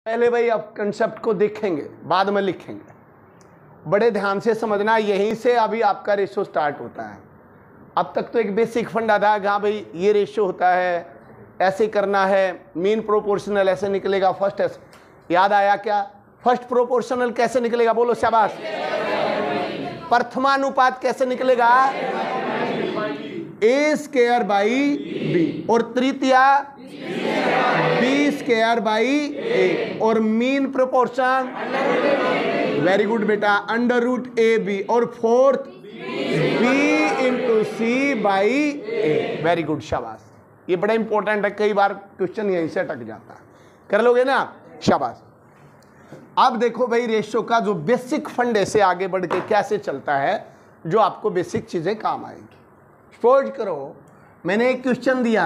पहले भाई अब कंसेप्ट को देखेंगे, बाद में लिखेंगे। बड़े ध्यान से समझना, यहीं से अभी आपका रेशो स्टार्ट होता है। अब तक तो एक बेसिक फंडा था कि हाँ भाई ये रेशो होता है, ऐसे करना है, मीन प्रोपोर्शनल ऐसे निकलेगा, फर्स्ट ऐसे। याद आया क्या? फर्स्ट प्रोपोर्शनल कैसे निकलेगा? बोलो शाबाश। प्रथमानुपात कैसे निकलेगा? ए स्क्वायर बाई बी, और तृतीया बी स्क्वायर बाई ए, और मीन प्रोपोर्शन, वेरी गुड बेटा, अंडर रूट ए बी, और fourth B into C by A. Very good, शाबाश। ये बड़ा इंपॉर्टेंट है, कई बार क्वेश्चन यहीं से अटक जाता है। कर लोगे ना? शाबाश। अब देखो भाई रेशो का जो बेसिक फंडे से आगे बढ़ के कैसे चलता है, जो आपको बेसिक चीजें काम आएंगी। सपोज करो मैंने एक क्वेश्चन दिया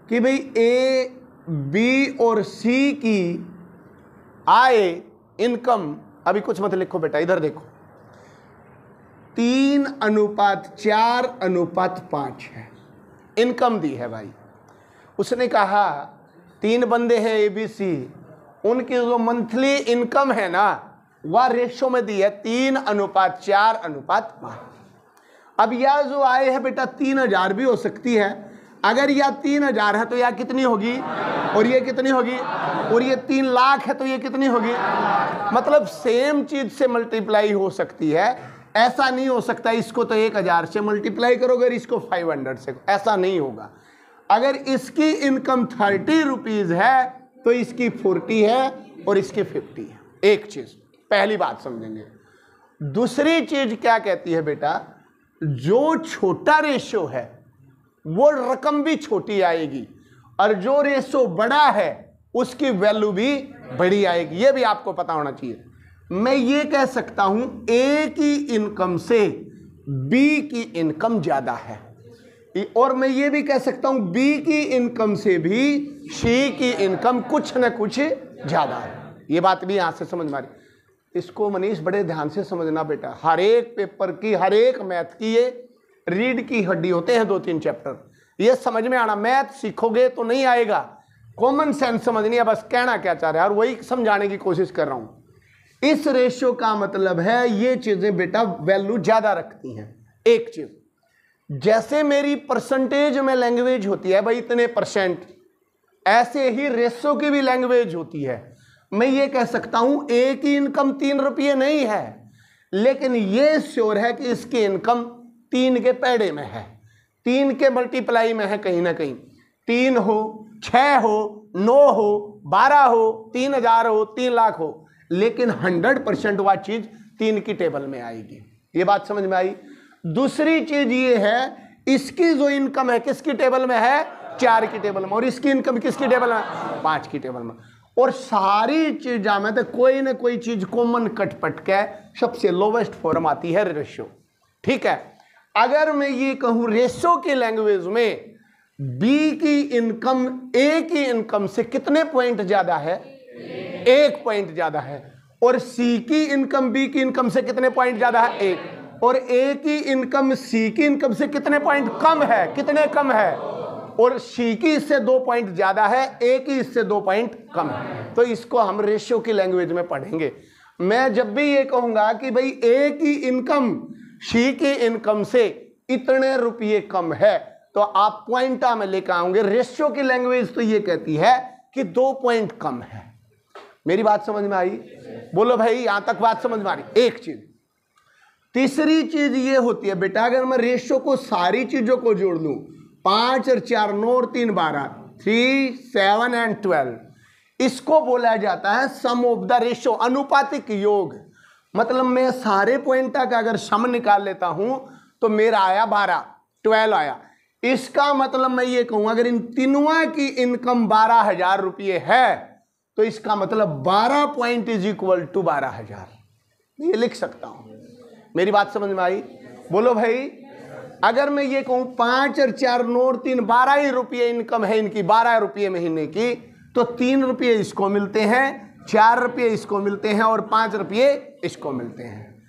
कि भाई ए बी और सी की आय इनकम, अभी कुछ मत लिखो बेटा, इधर देखो, 3:4:5 है, इनकम दी है भाई। उसने कहा 3 बंदे हैं ए बी सी, उनकी जो मंथली इनकम है ना वह रेशो में दी है 3:4:5। अब यह जो आय है बेटा 3000 भी हो सकती है। अगर यह 3000 है तो यह कितनी होगी, और ये कितनी होगी, और ये 3 लाख है तो ये कितनी होगी। मतलब सेम चीज से मल्टीप्लाई हो सकती है। ऐसा नहीं हो सकता इसको तो 1000 से मल्टीप्लाई करोगे और इसको 500 से, ऐसा नहीं होगा। अगर इसकी इनकम 30 रुपीज है तो इसकी 40 है और इसकी 50 है। एक चीज पहली बात समझेंगे। दूसरी चीज क्या कहती है बेटा, जो छोटा रेशो है वो रकम भी छोटी आएगी, और जो रेशो बड़ा है उसकी वैल्यू भी बड़ी आएगी। ये भी आपको पता होना चाहिए। मैं ये कह सकता हूं ए की इनकम से बी की इनकम ज्यादा है, और मैं ये भी कह सकता हूं बी की इनकम से भी सी की इनकम कुछ न कुछ ज्यादा है। ये बात भी यहां से समझ में आ रही। इसको मनीष बड़े ध्यान से समझना बेटा। हर एक पेपर की, हर एक मैथ की ये रीढ़ की हड्डी होते हैं 2-3 चैप्टर। ये समझ में आना, मैथ सीखोगे तो नहीं आएगा, कॉमन सेंस समझनी है, बस कहना क्या चाह रहे हैं और वही समझाने की कोशिश कर रहा हूं। इस रेशियो का मतलब है ये चीजें बेटा वैल्यू ज्यादा रखती हैं। एक चीज, जैसे मेरी परसेंटेज में लैंग्वेज होती है भाई इतने %, ऐसे ही रेशो की भी लैंग्वेज होती है। मैं ये कह सकता हूं ए की इनकम 3 रुपये नहीं है, लेकिन ये श्योर है कि इसकी इनकम 3 के पैड़े में है, 3 के मल्टीप्लाई में है कहीं ना कहीं। 3 हो, 6 हो, 9 हो, 12 हो, 3000 हो, 3 लाख हो, लेकिन 100% वह चीज 3 की टेबल में आएगी। ये बात समझ में आई। दूसरी चीज ये है, इसकी जो इनकम है किसकी टेबल में है? 4 की टेबल में, और इसकी इनकम किसकी टेबल में? 5 की टेबल में। और सारी चीजा में तो कोई ना कोई चीज कॉमन कटपट के सबसे लोवेस्ट फॉर्म आती है रेशो। ठीक है। अगर मैं ये कहूं रेशो की लैंग्वेज में बी की इनकम ए की इनकम से कितने पॉइंट ज्यादा है? 1 पॉइंट ज्यादा है। और सी की इनकम बी की इनकम से कितने पॉइंट ज्यादा है? 1। और ए की इनकम सी की इनकम से कितने पॉइंट कम है? कितने कम है? और सी की इससे 2 पॉइंट ज्यादा है, ए की इससे 2 पॉइंट कम है। तो इसको हम रेशियो की लैंग्वेज में पढ़ेंगे। मैं जब भी ये कहूंगा कि भाई ए की इनकम सी की इनकम से इतने रुपये कम है, तो आप पॉइंटा में लेकर आओगे। रेशियो की लैंग्वेज तो ये कहती है कि 2 पॉइंट कम है। मेरी बात समझ में आई? बोलो भाई, यहां तक बात समझ में आ रही? एक चीज। तीसरी चीज ये होती है बेटा, अगर मैं रेशियो को सारी चीजों को जोड़ लूं, 5 और 4 9 और 3 12, 3 7 एंड 12, इसको बोला जाता है सम ऑफ द रेशियो, अनुपातिक योग। मतलब मैं सारे पॉइंटा का अगर सम निकाल लेता हूं तो मेरा आया 12 आया। इसका मतलब मैं ये कहूंगा अगर इन तीनों की इनकम 12,000 रुपये है तो इसका मतलब 12 पॉइंट इज इक्वल टू 12,000। ये लिख सकता हूं। मेरी बात समझ में आई? बोलो भाई। अगर मैं ये कहूं 5 और 4 9 और 3 12 ही रुपये इनकम है इनकी, 12 रुपये महीने की, तो 3 रुपये इसको मिलते हैं, 4 रुपये इसको मिलते हैं और 5 रुपये इसको मिलते हैं।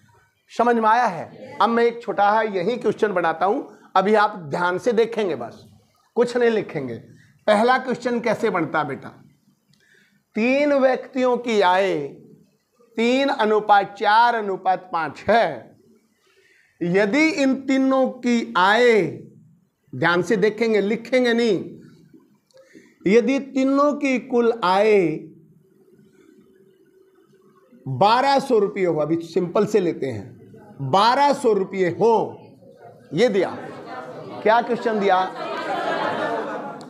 समझ में आया है? अब मैं एक छोटा है यही क्वेश्चन बनाता हूं, अभी आप ध्यान से देखेंगे, बस कुछ नहीं लिखेंगे। पहला क्वेश्चन कैसे बनता बेटा? तीन व्यक्तियों की आय 3:4:5 है। यदि इन तीनों की आय, ध्यान से देखेंगे, लिखेंगे नहीं, यदि तीनों की कुल आय 1200 रुपये हो, अभी सिंपल से लेते हैं, 1200 रुपये हो, ये दिया। क्या क्वेश्चन दिया?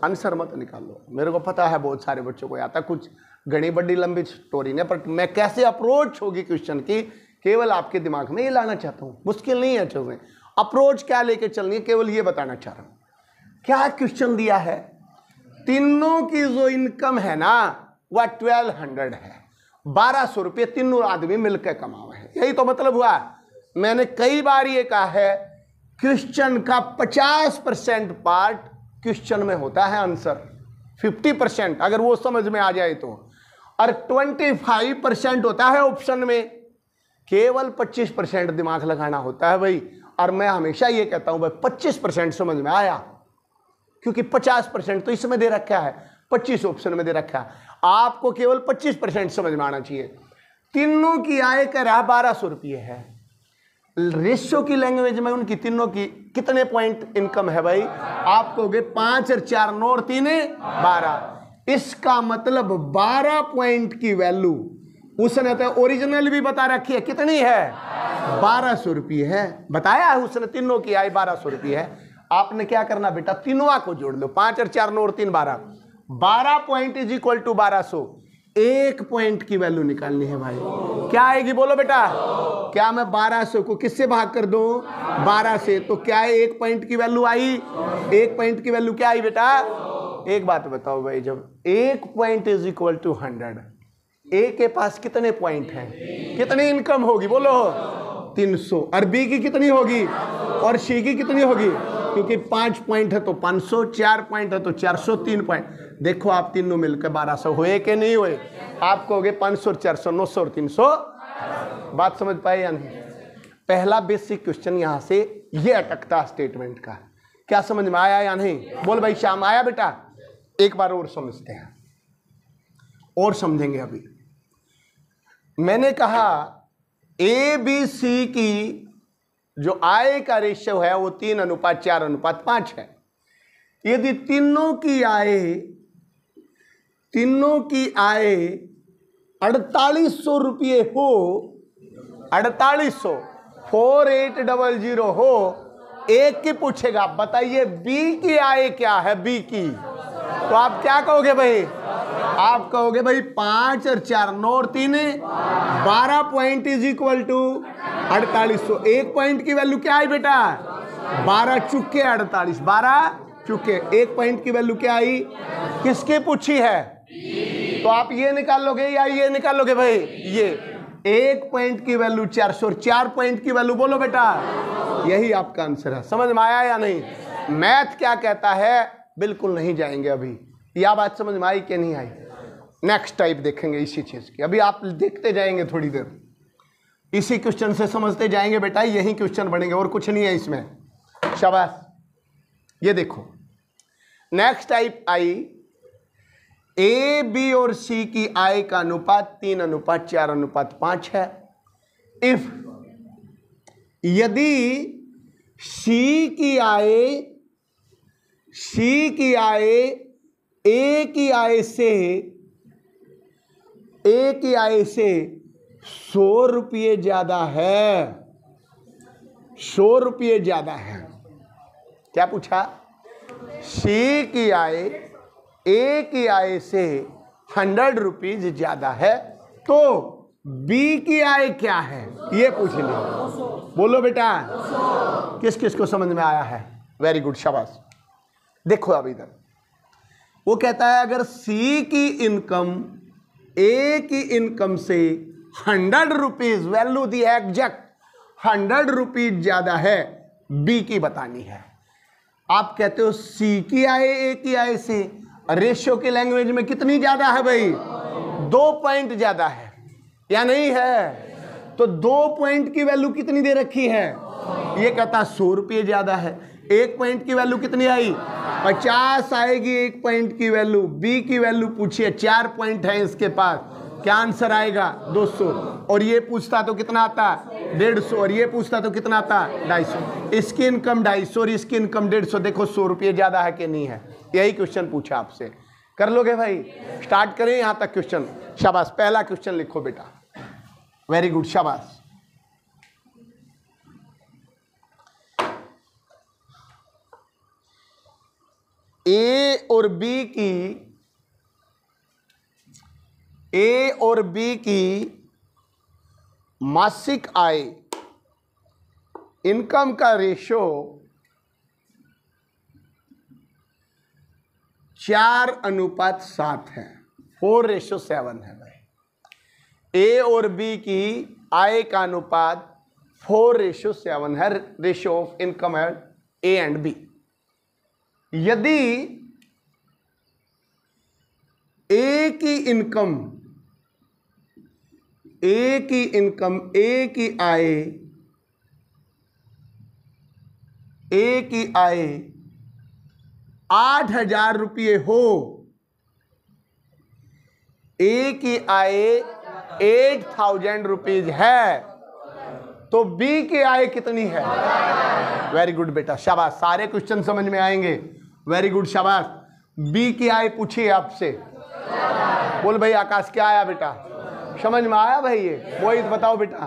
आंसर मत निकालो, मेरे को पता है बहुत सारे बच्चों को आता, कुछ घनी बड़ी लंबी स्टोरी नहीं, पर मैं कैसे अप्रोच होगी क्वेश्चन की केवल आपके दिमाग में ये लाना चाहता हूं। मुश्किल नहीं है चीजें, अप्रोच क्या लेके चलनी है केवल ये बताना चाह रहा हूं। क्या क्वेश्चन दिया है? तीनों की जो इनकम है ना वह 1200 है, 1200 रुपये तीनों आदमी मिलकर कमाए हैं, यही तो मतलब हुआ। मैंने कई बार ये कहा है, क्वेश्चन का 50% पार्ट क्वेश्चन में होता है आंसर, 50% अगर वो समझ में आ जाए तो, और 25% होता है ऑप्शन में, केवल 25% दिमाग लगाना होता है भाई। और मैं हमेशा ये कहता हूं भाई 25% समझ में आया, क्योंकि 50% तो इसमें दे रखा है, 25 ऑप्शन में दे रखा है, आपको केवल 25% समझ में आना चाहिए। तीनों की आय का 1200 रुपये है, रेशियो की लैंग्वेज में उनकी तीनों की कितने पॉइंट इनकम है भाई? आप कहोगे 5 और 4 9 और 3 12। इसका मतलब 12 पॉइंट की वैल्यू उसने तो ओरिजिनल भी बता रखी है, कितनी है? 1200 रुपये है, बताया है उसने, तीनों की आय 1200 रुपये है। आपने क्या करना बेटा, तीनों को जोड़ लो, 5 और 4 9 और 3 12, 12 point is equal to 1200। 1 point की वैल्यू निकालनी है भाई, क्या आएगी बोलो बेटा? क्या मैं 1200 को किससे भाग कर दूं? 12 से, तो क्या है 1 पॉइंट की वैल्यू आई? 1 पॉइंट की वैल्यू क्या आई बेटा? एक बात बताओ भाई, जब 1 पॉइंट इज इक्वल टू 100, ए के पास कितने पॉइंट हैं? कितनी इनकम होगी बोलो? 300। और बी की कितनी होगी? और सी की कितनी होगी? क्योंकि 5 पॉइंट है तो 500, 4 पॉइंट है तो 400, 3 पॉइंट, देखो आप तीनों मिलकर 1200 हुए कि नहीं हुए? आप कहोगे 500, 400, 900 और 300। बात समझ पाए या नहीं? पहला बेसिक क्वेश्चन यहां से ये अटकता स्टेटमेंट का, क्या समझ में आया या नहीं? बोल भाई श्याम, आया बेटा? एक बार और समझते हैं, और समझेंगे। अभी मैंने कहा ए बी सी की जो आय का रेशियो है वो 3:4:5 है। यदि तीनों की आय 4800 रुपये हो, 4800, 4800 हो, एक की पूछेगा बताइए बी की आय क्या है? बी की, तो आप क्या कहोगे भाई? आप कहोगे भाई 5 और 4 9 और 3 12 point is equal to 4800। 1 point की वैल्यू क्या आई बेटा? 12 चुके 48, 12 चुके। 1 पॉइंट की वैल्यू क्या आई? किसकी पूछी है? तो आप ये निकाल लोगे या ये निकाल लोगे भाई? ये 1 पॉइंट की वैल्यू 400 और 4 पॉइंट की वैल्यू बोलो बेटा, यही आपका आंसर है। समझ में आया या नहीं? मैथ क्या कहता है बिल्कुल नहीं जाएंगे अभी, यह बात समझ में आई कि नहीं आई? नेक्स्ट टाइप देखेंगे इसी चीज की, अभी आप देखते जाएंगे थोड़ी देर, इसी क्वेश्चन से समझते जाएंगे बेटा, यही क्वेश्चन बनेंगे और कुछ नहीं है इसमें। शाबाश। ये देखो नेक्स्ट टाइप आई, ए बी और सी की आय का अनुपात 3:4:5 है। इफ यदि सी की आय ए की आय से 100 रुपये ज्यादा है, 100 रुपये ज्यादा है। क्या पूछा? सी की आय ए की आय से 100 रुपीज ज्यादा है, तो बी की आय क्या है ये पूछ लिया। बोलो बेटा, किस किस को समझ में आया है? वेरी गुड, शाबाश। देखो अब इधर वो कहता है अगर सी की इनकम ए की इनकम से 100 रुपीज, वैल्यू दी है एग्जैक्ट 100 रुपीज ज्यादा है, बी की बतानी है। आप कहते हो सी की आय ए की आय से, रेशियो की लैंग्वेज में कितनी ज्यादा है भाई? 2 पॉइंट ज्यादा है या नहीं है? तो 2 पॉइंट की वैल्यू कितनी दे रखी है? ये कहता 100 रुपये ज्यादा है। 1 पॉइंट की वैल्यू कितनी आई? 50 आएगी 1 पॉइंट की वैल्यू। बी की वैल्यू पूछिए, 4 पॉइंट है इसके पास, क्या आंसर आएगा 200। और ये पूछता तो कितना आता 150, और ये पूछता तो कितना आता 250। इसकी इनकम 250 और इसकी इनकम 150। देखो 100 रुपये ज्यादा है कि नहीं है, यही क्वेश्चन पूछा आपसे। कर लोगे भाई? स्टार्ट करें यहां तक क्वेश्चन। शाबाश, पहला क्वेश्चन लिखो बेटा, वेरी गुड, शाबाश। ए और बी की मासिक आय इनकम का रेशो 4:7 है, 4:7 है भाई। ए और बी की आय का अनुपात 4:7 है, रेशियो ऑफ इनकम है ए एंड बी। यदि ए की आय 8,000 रुपये हो, ए की आय 8,000 रुपीज है, तो बी की आय कितनी है? वेरी गुड बेटा, शाबाश, सारे क्वेश्चन समझ में आएंगे। वेरी गुड, शाबाश। बी की आय पूछिए आपसे। बोल भाई आकाश, क्या आया बेटा? समझ में आया भाई? ये वही बताओ बेटा,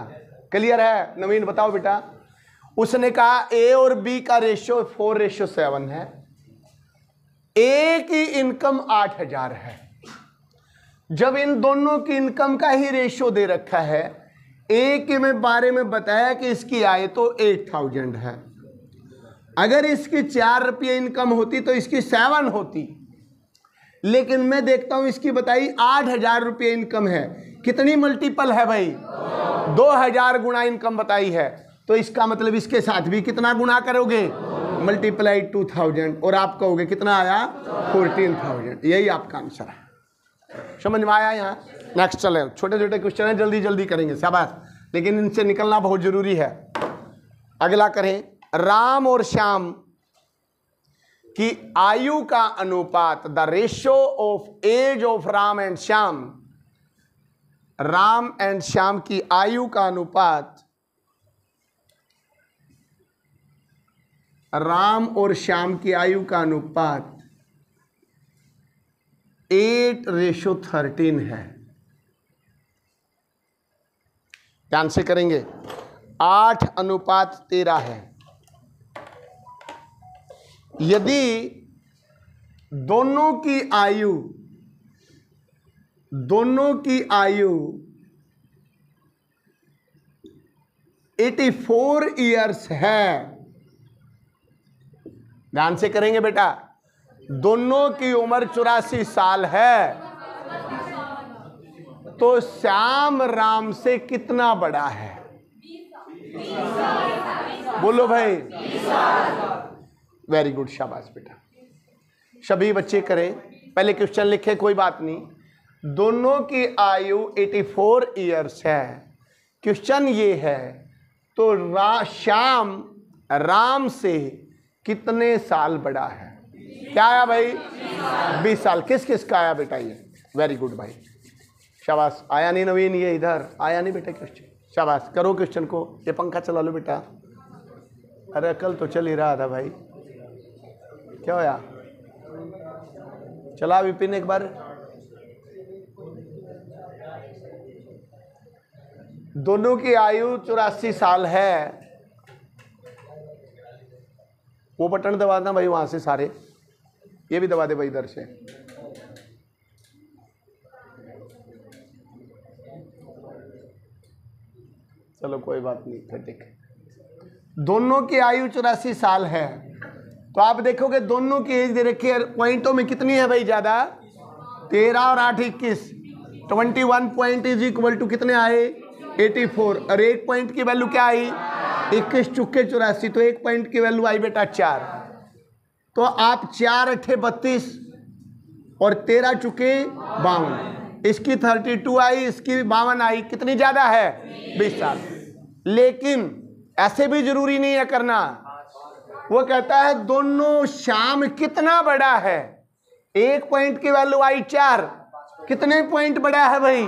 क्लियर है? नवीन बताओ बेटा। उसने कहा ए और बी का रेशियो 4:7 है, ए की इनकम 8,000 है। जब इन दोनों की इनकम का ही रेशियो दे रखा है, ए के में बारे में बताया कि इसकी आय तो 8,000 है, अगर इसकी 4 रुपये इनकम होती तो इसकी 7 होती, लेकिन मैं देखता हूं इसकी बताई 8,000 रुपये इनकम है। कितनी मल्टीपल है भाई? 2,000 गुना इनकम बताई है, तो इसका मतलब इसके साथ भी कितना गुना करोगे? मल्टीप्लाई 2,000, और आप कहोगे कितना आया? 14,000। यही आपका आंसर है। समझ में आया? यहाँ नेक्स्ट चले, छोटे छोटे क्वेश्चन है, जल्दी जल्दी करेंगे, शाबाश, लेकिन इनसे निकलना बहुत जरूरी है। अगला करें, राम और श्याम की आयु का अनुपात, the ratio of age of Ram and Shyam, Ram and Shyam की आयु का अनुपात, राम और श्याम की आयु का अनुपात 8:13 है। ध्यान से करेंगे, 8:13 है। यदि दोनों की आयु 84 ईयर्स है, ध्यान से करेंगे बेटा, दोनों की उम्र 84 साल है, तो श्याम राम से कितना बड़ा है? बोलो भाई। वेरी गुड, शाबाश बेटा, सभी बच्चे करें। पहले क्वेश्चन लिखे, कोई बात नहीं। दोनों की आयु 84 ईयर्स है। क्वेश्चन ये है, तो श्याम राम से कितने साल बड़ा है? क्या आया भाई? 20 साल। किस किस का आया बेटा ये? वेरी गुड भाई, शाबाश। आया नहीं नवीन? ये इधर आया नहीं बेटा क्वेश्चन? शाबाश, करो क्वेश्चन को। ये पंखा चला लो बेटा। अरे कल तो चल ही रहा था भाई, क्या होया? चला विपिन एक बार। दोनों की आयु 84 साल है। वो बटन दबाना भाई वहां से सारे, ये भी दबा दे भाई इधर से। चलो कोई बात नहीं, फिर देखें। दोनों की आयु 84 साल है, तो आप देखोगे दोनों की एज दे रखी है। पॉइंटों में कितनी है भाई? ज्यादा 13 और 8 21, 21 पॉइंट इज इक्वल टू कितने आए? 84। और 1 पॉइंट की वैल्यू क्या आई? 21 चुके 84, तो 1 पॉइंट की वैल्यू आई बेटा 4। तो आप 4 8 32 और 13 चुके 52, इसकी 32 आई, इसकी 52 आई, कितनी ज्यादा है? 20 साल। लेकिन ऐसे भी जरूरी नहीं है करना, वो कहता है दोनों श्याम कितना बड़ा है। एक पॉइंट की वैल्यू आई 4, कितने पॉइंट बड़ा है भाई?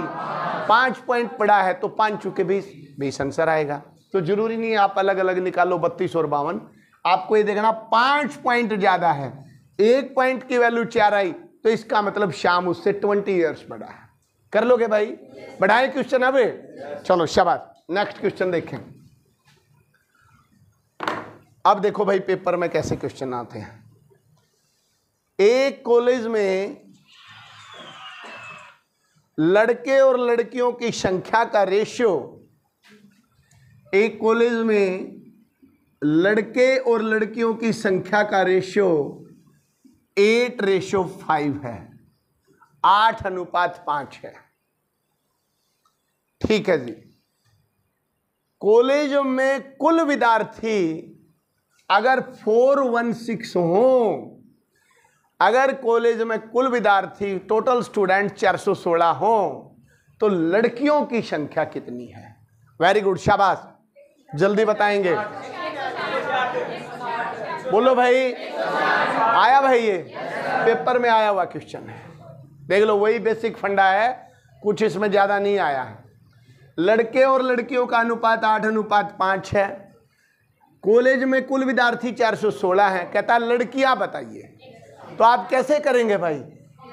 5 पॉइंट बड़ा है, तो 5 चुके 20 आंसर आएगा। तो जरूरी नहीं है आप अलग अलग निकालो 32 और 52, आपको ये देखना 5 पॉइंट ज्यादा है। एक पॉइंट की वैल्यू 4 आई, तो इसका मतलब श्याम उससे 20 ईयर्स बड़ा है। कर लोगे भाई? बढ़ाएं क्वेश्चन अब? चलो शाबाश, नेक्स्ट क्वेश्चन देखें। अब देखो भाई पेपर में कैसे क्वेश्चन आते हैं। एक कॉलेज में लड़के और लड़कियों की संख्या का रेशियो, एक कॉलेज में लड़के और लड़कियों की संख्या का रेशियो 8:5 है, 8:5 है। ठीक है जी। कॉलेज में कुल विद्यार्थी अगर 416 हो, अगर कॉलेज में कुल विद्यार्थी टोटल स्टूडेंट 416 हो, तो लड़कियों की संख्या कितनी है? वेरी गुड, शाबाश, जल्दी बताएंगे। बोलो भाई, आया भाई? ये पेपर में आया हुआ क्वेश्चन है, देख लो, वही बेसिक फंडा है, कुछ इसमें ज्यादा नहीं आया है। लड़के और लड़कियों का अनुपात 8:5 है। कॉलेज में कुल विद्यार्थी 416 है। कहता लड़कियां बताइए, तो आप कैसे करेंगे भाई?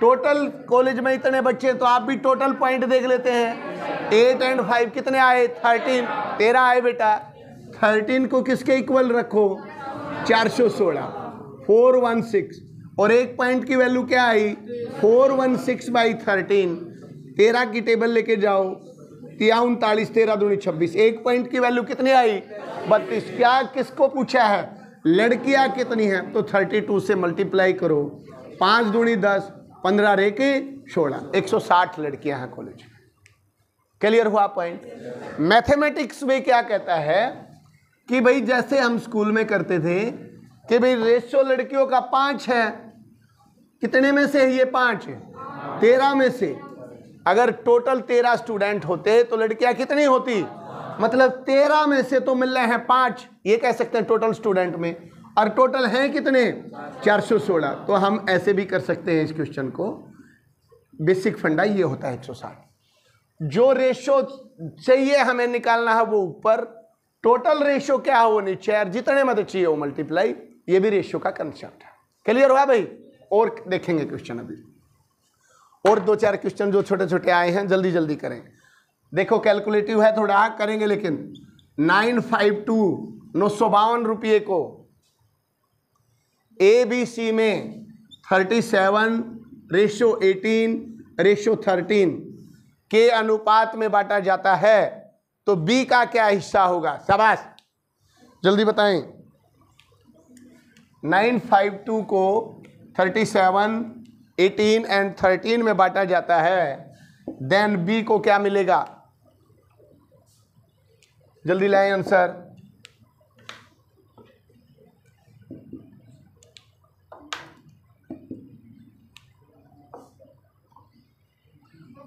टोटल कॉलेज में इतने बच्चे, तो आप भी टोटल पॉइंट देख लेते हैं। 8 और 5 कितने आए? 13 आए बेटा। 13 को किसके इक्वल रखो? 416, 416, और एक पॉइंट की वैल्यू क्या आई? 416/13। 13 की टेबल लेके जाओ, 39, 13 दूनी 26, एक पॉइंट की वैल्यू कितनी आई? 32। क्या किसको पूछा है? लड़कियां कितनी हैं? तो 32 से मल्टीप्लाई करो, 5 दूनी 10, 15 रे के 16, 160 लड़कियां हैं कॉलेज में। क्लियर हुआ पॉइंट? मैथमेटिक्स में क्या कहता है कि भाई जैसे हम स्कूल में करते थे कि भाई रेशियो लड़कियों का 5 है, कितने में से ये 5 है? 13 में से। अगर टोटल 13 स्टूडेंट होते तो लड़कियां कितनी होती? मतलब 13 में से तो मिल रहे हैं 5, ये कह सकते हैं टोटल स्टूडेंट में, और टोटल हैं कितने? 416। तो हम ऐसे भी कर सकते हैं इस क्वेश्चन को। बेसिक फंडा ये होता है 160। जो रेशो चाहिए हमें निकालना है वो ऊपर, टोटल रेशो क्या हो वो नीचे, और जितने मत चाहिए वो मल्टीप्लाई। ये भी रेशो का कंसेप्ट है। क्लियर हुआ भाई? और देखेंगे क्वेश्चन अभी, और 2-4 क्वेश्चन जो छोटे छोटे आए हैं, जल्दी जल्दी करें। देखो कैलकुलेटिव है थोड़ा, करेंगे लेकिन। 952 952 रुपये को ABC में 37:18:13 के अनुपात में बांटा जाता है, तो B का क्या हिस्सा होगा? शाबाश, जल्दी बताएं। 952 को 37, 18 एंड 13 में बांटा जाता है, देन B को क्या मिलेगा? जल्दी लाएं आंसर।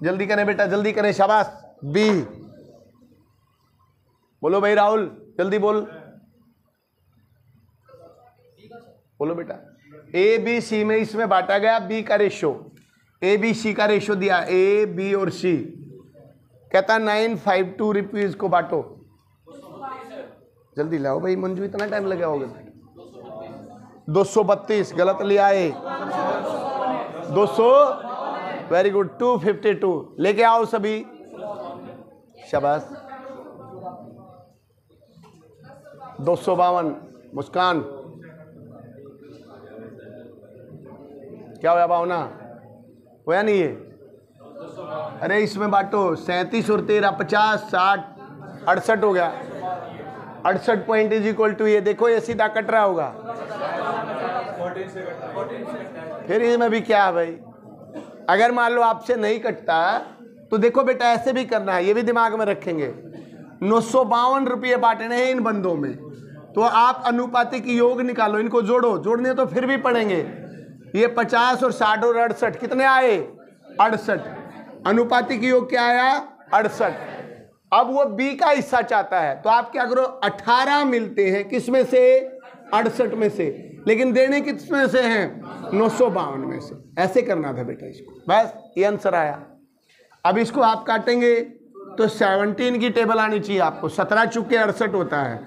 जल्दी करें बेटा, जल्दी करें, शाबाश। B बोलो भाई, राहुल जल्दी बोल, बोलो बेटा। ABC में इसमें बांटा गया B का रेशो, ABC का रेशो दिया, A, B और C। कहता 952 रुपीज को बांटो। जल्दी लाओ भाई मंजू, इतना टाइम लगा होगा? 232 गलत लिया है। 200, वेरी गुड। 252 लेके आओ सभी, शाबाश। 252 मुस्कान, क्या होया भावना? होया नहीं ये? अरे इसमें बांटो, 37 और 13 50, 60, 68 हो गया। 68 पॉइंट इज इक्वल टू, ये देखो ये सीधा कट रहा होगा। फिर इसमें भी क्या है भाई? अगर मान लो आपसे नहीं कटता तो देखो बेटा ऐसे भी करना है, ये भी दिमाग में रखेंगे। 952 रुपये बांटने हैं इन बंदों में, तो आप अनुपातिक योग निकालो, इनको जोड़ो, जोड़ने तो फिर भी पड़ेंगे। ये 50 और 60 और 68 कितने आए? 68। अनुपातिक योग क्या आया? 68। अब वो B का हिस्सा चाहता है, तो आप क्या करो, 18 मिलते हैं किसमें से? 68 में से, लेकिन देने किस में से हैं 952 में से। ऐसे करना था बेटा इसको, बस ये आंसर आया। अब इसको आप काटेंगे तो 17 की टेबल आनी चाहिए आपको। 17 चुके 68 होता है,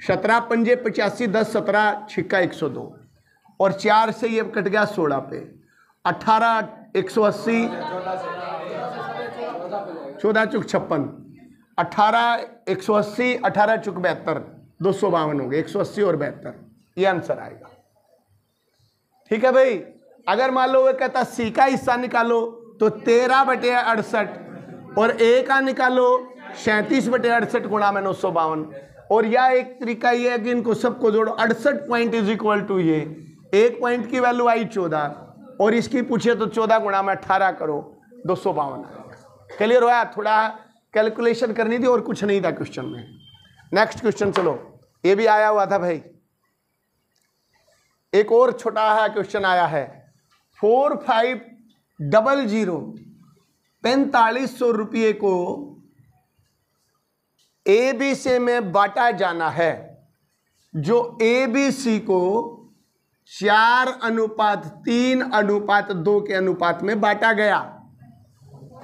17 पंजे 85, 10 17 छिक्का 102 और 4 से ये कट गया 16 पे, 18 180, 14 चुक 56, 18 180, 18 चुक 72, 252 हो गए, 180 और 72, ये आंसर आएगा। ठीक है भाई। अगर मान लो वो कहता सी का हिस्सा निकालो तो 13/68 और ए का निकालो 37/68 गुणा में 952। और या एक तरीका ये है कि इनको सबको जोड़ो, 68 पॉइंट इज इक्वल टू ये, एक पॉइंट की वैल्यू आई 14 और इसकी पूछे तो 14 गुणा में 18 करो, 252। क्लियर हुआ? थोड़ा कैलकुलेशन करनी थी और कुछ नहीं था क्वेश्चन में। नेक्स्ट क्वेश्चन चलो, ये भी आया हुआ था भाई। एक और छोटा है क्वेश्चन आया है, 4500 4500 रुपये को ABC में बांटा जाना है, जो ABC को 4:3:2 के अनुपात में बांटा गया,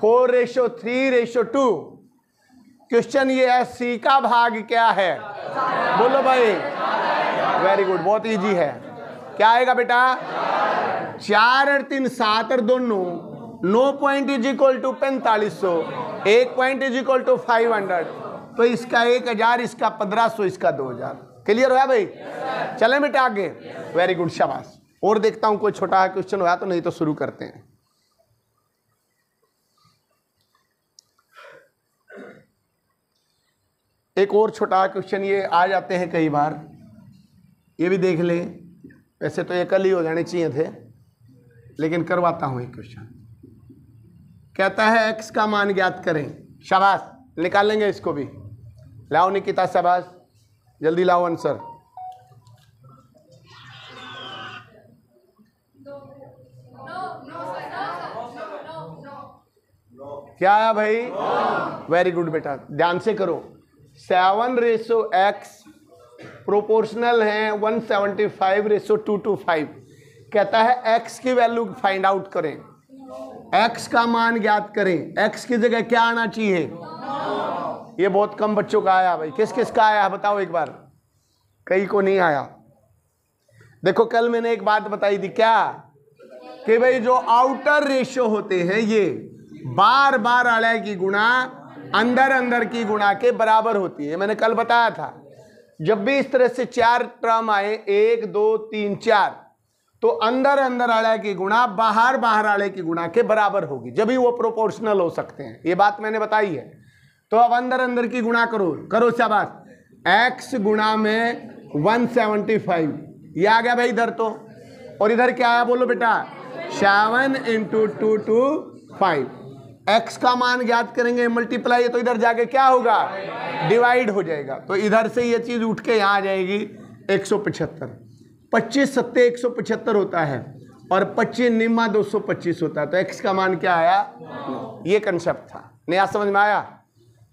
4:3:2। क्वेश्चन ये है सी का भाग क्या है? बोलो भाई। वेरी गुड, बहुत इजी है। क्या आएगा बेटा? 4 और 3 7 और 2 9, 9 point is equal to 4500, 1 point is equal to 500। तो इसका 1000, इसका 1500, इसका 2000। क्लियर हुआ भाई? चलें बेटा आगे। वेरी गुड, शाबाश। और देखता हूं कोई छोटा क्वेश्चन हुआ तो, नहीं तो शुरू करते हैं। एक और छोटा क्वेश्चन, ये आ जाते हैं कई बार, ये भी देख लें। वैसे तो ये कल ही हो जाने चाहिए थे, लेकिन करवाता हूं एक क्वेश्चन। कहता है x का मान ज्ञात करें। शाबाश, निकालेंगे इसको भी। लाओ निकिता, शाबाश, जल्दी लाओ आंसर। क्या आया भाई? वेरी गुड बेटा, ध्यान से करो। 7:x प्रोपोर्शनल है 175:225। कहता है x की वैल्यू फाइंड आउट करें, x का मान ज्ञात करें। x की जगह क्या आना चाहिए? ये बहुत कम बच्चों का आया भाई। किस किस का आया है बताओ एक बार? कई को नहीं आया। देखो कल मैंने एक बात बताई थी, क्या कि भाई जो आउटर रेशियो होते हैं ये बार बार आड़े की गुणा अंदर अंदर की गुणा के बराबर होती है। मैंने कल बताया था, जब भी इस तरह से 4 टर्म आए, 1 2 3 4, तो अंदर अंदर आड़े की गुणा बाहर बाहर आड़े की गुणा के बराबर होगी, जब भी वो प्रोपोर्शनल हो सकते हैं। ये बात मैंने बताई है। तो अब अंदर अंदर की गुणा करो, करो शाबाश। x गुणा में 175, ये आ गया भाई इधर तो। और इधर क्या आया बोलो बेटा? 7 × 2 to 5। x का मान ज्ञात करेंगे, मल्टीप्लाई है तो इधर जाके क्या होगा? डिवाइड हो जाएगा। तो इधर से ये चीज उठ के यहाँ आ जाएगी 175। 25 7 175 होता है और 25 निम्मा 225 होता है। तो x का मान क्या आया? ये कंसेप्ट था। नया समझ में आया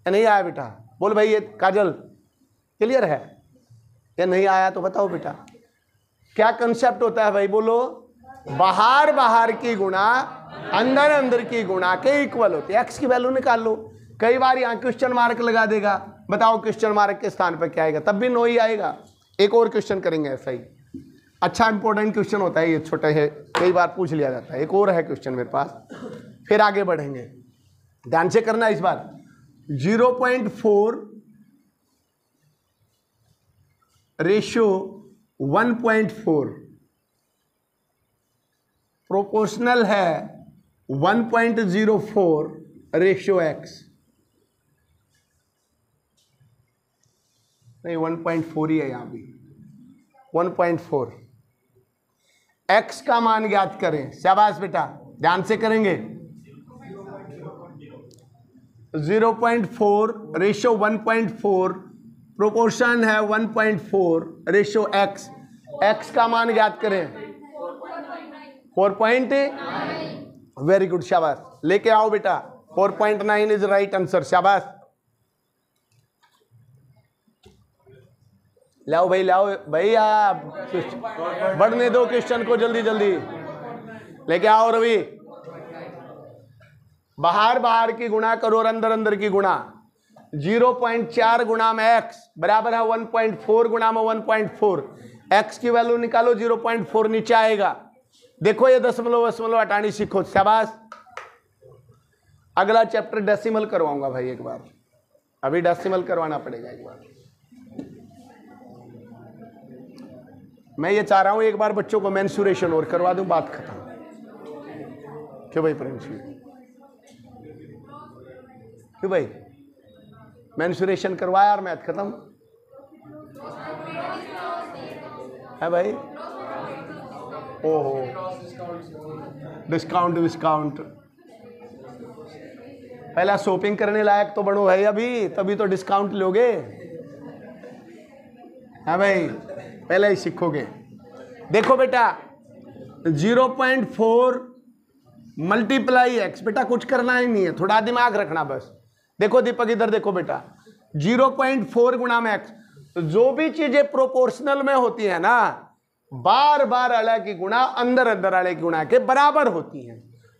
या नहीं आया बेटा? बोल भाई। ये काजल क्लियर है या नहीं आया तो बताओ बेटा, क्या कंसेप्ट होता है भाई? बोलो। बाहर बाहर की गुणा अंदर अंदर की गुणा के इक्वल होती है। x की वैल्यू निकाल लो। कई बार यहाँ क्वेश्चन मार्क लगा देगा, बताओ क्वेश्चन मार्क के स्थान पर क्या आएगा? तब भी नो ही आएगा। एक और क्वेश्चन करेंगे ऐसा ही, अच्छा इंपॉर्टेंट क्वेश्चन होता है ये, छोटे है, कई बार पूछ लिया जाता है। एक और है क्वेश्चन मेरे पास, फिर आगे बढ़ेंगे। ध्यान से करना इस बार। 0.4 रेशियो 1.4 प्रोपोर्शनल है 1.04 रेशियो x। नहीं 1.4 ही है यहां भी, 1.4। x का मान ज्ञात करें। शाबाश बेटा, ध्यान से करेंगे। 0.4 रेशियो 1.4 प्रोपोर्शन है 1.4 रेशियो x। x का मान ज्ञात करें। 4.9। वेरी गुड, शाबाश, लेके आओ बेटा। 4.9 इज राइट आंसर। शाबाश। लाओ भाई, लाओ भाई, आप बढ़ने दो क्वेश्चन को, जल्दी जल्दी लेके आओ रवि। बाहर बाहर की गुणा करो और अंदर अंदर की गुणा। 0.4 गुणा में x बराबर है 1.4 गुणा में 1.4। x की वैल्यू निकालो, 0.4 नीचे आएगा। देखो ये दशमलव दशमलव हटानी सीखो, शाबाश। अगला चैप्टर डेसिमल करवाऊंगा भाई एक बार, अभी डेसिमल करवाना पड़ेगा एक बार। मैं ये चाह रहा हूं एक बार बच्चों को मेंसुरेशन और करवा दूं, बात खत्म। क्यों भाई प्रेम जी, क्यों भाई मेंसुरेशन करवाया और मैथ खत्म है भाई। ओहो, डिस्काउंट विस्काउंट, पहला शॉपिंग करने लायक तो बनो भाई अभी, तभी तो डिस्काउंट लोगे। हाँ भाई, पहले ही सीखोगे। देखो बेटा 0.4 मल्टीप्लाई x, बेटा कुछ करना ही नहीं है, थोड़ा दिमाग रखना बस। देखो दीपक इधर देखो बेटा, 0.4 गुणा में x। जो भी चीजें प्रोपोर्शनल में होती है ना, बार बार अलग की गुणा अंदर अंदर अलग की गुणा के बराबर होती है।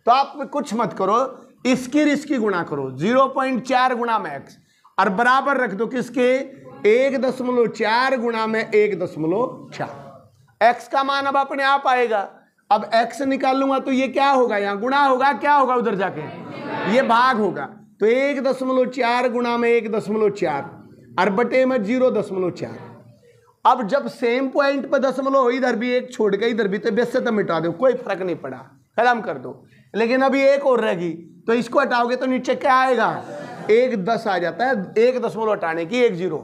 तो आप कुछ मत करो, इसकी गुणा करो। 0.4 गुणा में x और बराबर रख दो किसके, 1.4 गुणा में 1.4। x का मान अब अपने आप आएगा। अब x निकाल लूंगा तो ये क्या होगा, यहां गुणा होगा, क्या होगा उधर जाके, ये भाग होगा। तो 1.4 गुणा में 1.4 और बटे में 0.4। अब जब सेम पॉइंट पर दशमलव हो, इधर भी एक छोड़ के इधर भी, तो बेस से तो मिटा दो, कोई फर्क नहीं पड़ा, खत्म कर दो। लेकिन अभी एक और रहेगी, तो इसको हटाओगे तो नीचे क्या आएगा, 1.10 आ जाता है। 1 दशमलव हटाने की 1 0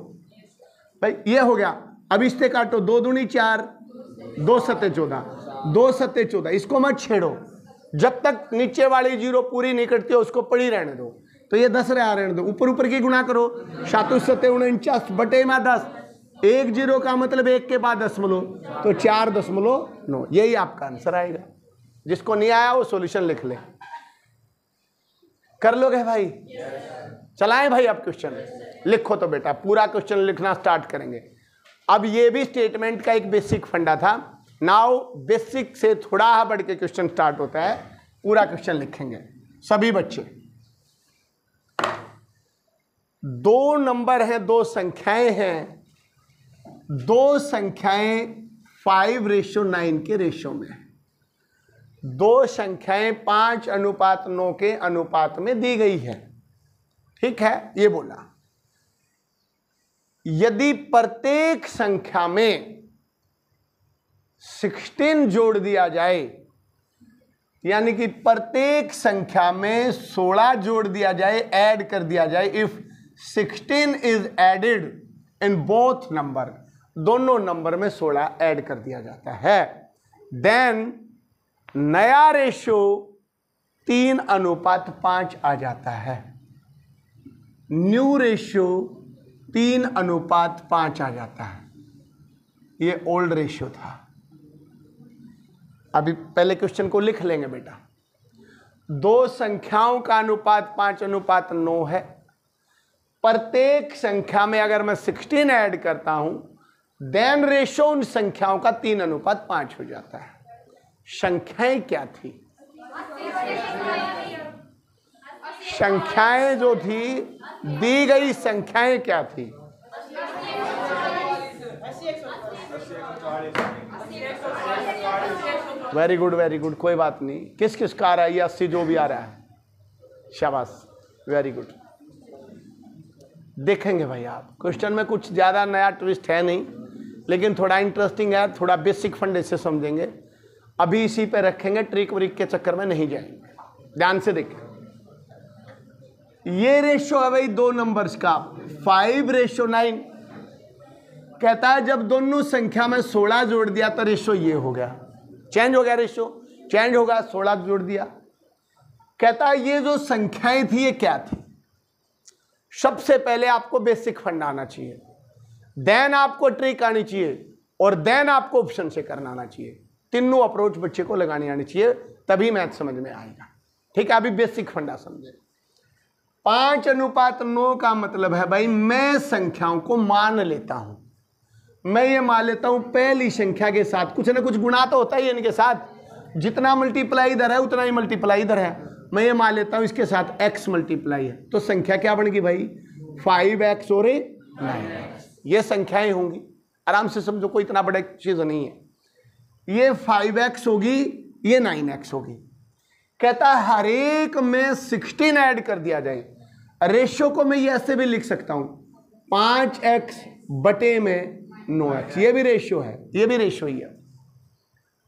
भाई, ये हो गया। अब इससे काटो, 2 दूनी 4, 2 सत्ते 14, 2 सत्ते 14। इसको मत छेड़ो, जब तक नीचे वाली 0 पूरी नहीं करती हो उसको पड़ी रहने दो। तो ये 10 रहने दो, ऊपर ऊपर की गुणा करो। 7 सत्ते 49 बटे में 10, 1 0 का मतलब 1 के बाद दशमलव, तो 4.9। यही आपका आंसर आएगा। जिसको नहीं आया वो सॉल्यूशन लिख ले। कर लोगे भाई? चलाएं भाई। अब क्वेश्चन लिखो तो बेटा, पूरा क्वेश्चन लिखना स्टार्ट करेंगे। अब ये भी स्टेटमेंट का एक बेसिक फंडा था। नाउ बेसिक से थोड़ा बढ़ के क्वेश्चन स्टार्ट होता है। पूरा क्वेश्चन लिखेंगे सभी बच्चे। 2 नंबर हैं, 2 संख्याएं हैं। 2 संख्याएं 5:9 के रेशो में, 2 संख्याएं 5:9 के अनुपात में दी गई है। ठीक है, ये बोला यदि प्रत्येक संख्या में 16 जोड़ दिया जाए, यानी कि प्रत्येक संख्या में 16 जोड़ दिया जाए, ऐड कर दिया जाए। If 16 is added in both number, दोनों नंबर में 16 ऐड कर दिया जाता है, देन नया रेशो 3:5 आ जाता है। न्यू रेशो 3:5 आ जाता है। ये ओल्ड रेशियो था। अभी पहले क्वेश्चन को लिख लेंगे बेटा। 2 संख्याओं का अनुपात 5:9 है। प्रत्येक संख्या में अगर मैं 16 ऐड करता हूं, देन रेशो उन संख्याओं का 3:5 हो जाता है। संख्याएं क्या थी? संख्याएं जो थी, दी गई संख्याएं क्या थी? वेरी गुड, वेरी गुड, कोई बात नहीं। किस किस का आ रहा है? ये 80 जो भी आ रहा है, शाबाश, वेरी गुड। देखेंगे भाई आप, क्वेश्चन में कुछ ज़्यादा नया ट्विस्ट है नहीं, लेकिन थोड़ा इंटरेस्टिंग है, थोड़ा बेसिक फंडे से समझेंगे। अभी इसी पे रखेंगे, ट्रिक व्रिक के चक्कर में नहीं जाएंगे। ध्यान से देखें, ये रेशो है भाई 2 नंबर्स का, 5:9। कहता है जब दोनों संख्या में 16 जोड़ दिया तो रेशो ये हो गया, चेंज हो गया, रेशो चेंज होगा, 16 जोड़ दिया। कहता है ये जो संख्याएं थी ये क्या थी? सबसे पहले आपको बेसिक फंडा आना चाहिए, देन आपको ट्रिक आनी चाहिए, और देन आपको ऑप्शन से करना आना चाहिए। तीनों अप्रोच बच्चे को लगानी आनी चाहिए, तभी मैथ समझ में आएगा। ठीक है, अभी बेसिक फंडा समझे। 5:9 का मतलब है भाई, मैं संख्याओं को मान लेता हूं। मैं ये मान लेता हूं पहली संख्या के साथ कुछ ना कुछ गुणा तो होता ही है इनके साथ, जितना मल्टीप्लाई इधर है उतना ही मल्टीप्लाई इधर है। मैं ये मान लेता हूं इसके साथ x मल्टीप्लाई है, तो संख्या क्या बन गई भाई 5x और 9x। ये संख्याएं होंगी, आराम से समझो, कोई इतना बड़ा चीज नहीं है। ये 5x होगी, ये 9x होगी। कहता है हर एक में 16 ऐड कर दिया जाए। रेशियो को मैं ये ऐसे भी लिख सकता हूं 5x बटे में 9x, ये भी रेशियो है, ये भी रेशियो ही है।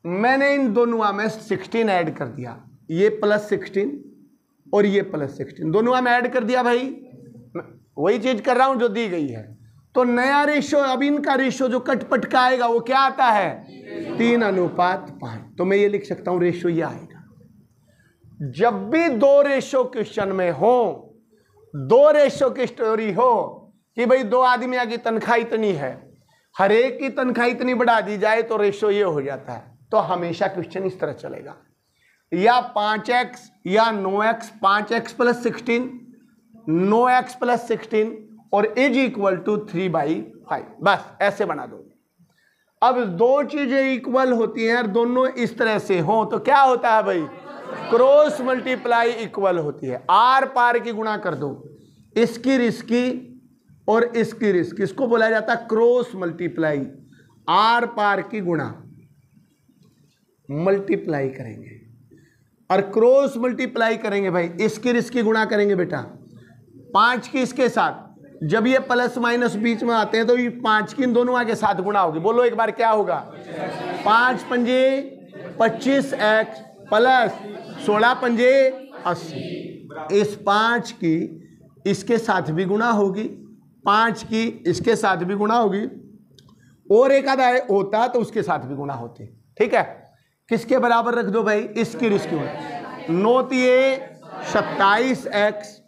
मैंने इन दोनों में 16 ऐड कर दिया, ये +16 और ये +16, दोनों में ऐड कर दिया भाई, वही चीज कर रहा हूं जो दी गई है। तो नया रेशियो, अब इनका रेशियो जो कटपट का आएगा वो क्या आता है 3:5। तो मैं ये लिख सकता हूं रेशियो ये आएगा। जब भी दो रेशियो क्वेश्चन में हो, दो रेशियो की स्टोरी हो कि भाई दो आदमियों की तनख्वाह इतनी है, हर एक की तनख्वाह इतनी बढ़ा दी जाए तो रेशियो ये हो जाता है। तो हमेशा क्वेश्चन इस तरह चलेगा, या 5x या 9x, 5x + 16, 9x + 16 और इज इक्वल टू 3/5, बस ऐसे बना दो। अब दो चीजें इक्वल होती हैं और दोनों इस तरह से हो तो क्या होता है भाई क्रॉस मल्टीप्लाई इक्वल होती है। आर पार की गुणा कर दो, इसकी रिस्की और इसकी रिस्क, इसको बोला जाता है क्रॉस मल्टीप्लाई। आर पार की गुणा मल्टीप्लाई करेंगे और क्रॉस मल्टीप्लाई करेंगे भाई, इसकी रिस्की गुणा करेंगे बेटा 5 की इसके साथ। जब ये प्लस माइनस बीच में आते हैं तो ये 5 की इन दोनों के साथ गुणा होगी। बोलो एक बार क्या होगा 5 पंजे 25x प्लस 16 पंजे 80। इस 5 की इसके साथ भी गुणा होगी, 5 की इसके साथ भी गुणा होगी, और एक आधा होता तो उसके साथ भी गुणा होती। ठीक है, किसके बराबर रख दो भाई इसकी रिस्की में 9 तिये 27x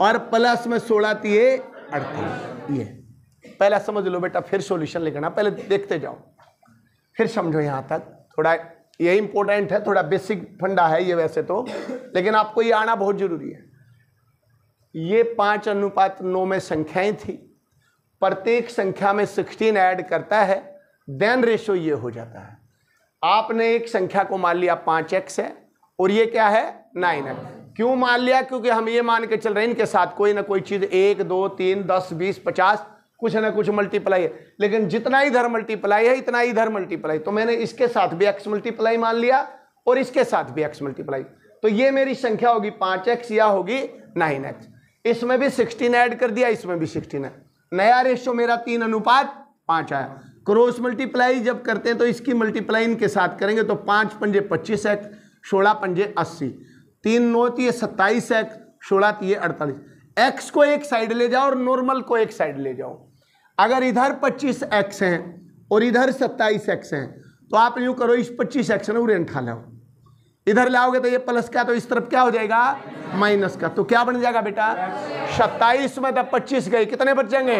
और प्लस में 16 तिये 38। ये पहला समझ लो बेटा, फिर सॉल्यूशन लिखना, पहले देखते जाओ फिर समझो। यहां तक थोड़ा ये इंपॉर्टेंट है, थोड़ा बेसिक फंडा है ये वैसे तो, लेकिन आपको ये आना बहुत जरूरी है। ये 5:9 में संख्याएं थी, प्रत्येक संख्या में 16 ऐड करता है, देन रेशो ये हो जाता है। आपने एक संख्या को मान लिया 5x है और ये क्या है 9x। क्यों मान लिया? क्योंकि हम ये मान के चल रहे हैं इनके साथ कोई ना कोई चीज 1 2 3 10 20 50 कुछ ना कुछ मल्टीप्लाई है, लेकिन जितना इधर मल्टीप्लाई है इतना इधर मल्टीप्लाई। तो मैंने इसके साथ भी x मल्टीप्लाई मान लिया और इसके साथ भी x मल्टीप्लाई। तो ये मेरी संख्या होगी 5x या होगी 9x। इसमें भी 16 ऐड कर दिया, इसमें भी 16 है। नया रेशियो मेरा 3:5 आया। क्रॉस मल्टीप्लाई जब करते हैं तो इसकी मल्टीप्लाई इनके साथ करेंगे तो 5 पंजे 25x, 16 पंजे 80, 3 9 तिये 27x, 16 तिये 48। x को एक साइड ले जाओ और नॉर्मल को एक साइड ले जाओ। अगर इधर 25x है और इधर 27x है तो आप यूं करो, इस 25x ने उरे उठा लो, इधर लाओगे तो ये प्लस का, तो इस तरफ क्या हो जाएगा माइनस का। तो क्या बन जाएगा बेटा 27 में तो 25 गए, कितने बच जाएंगे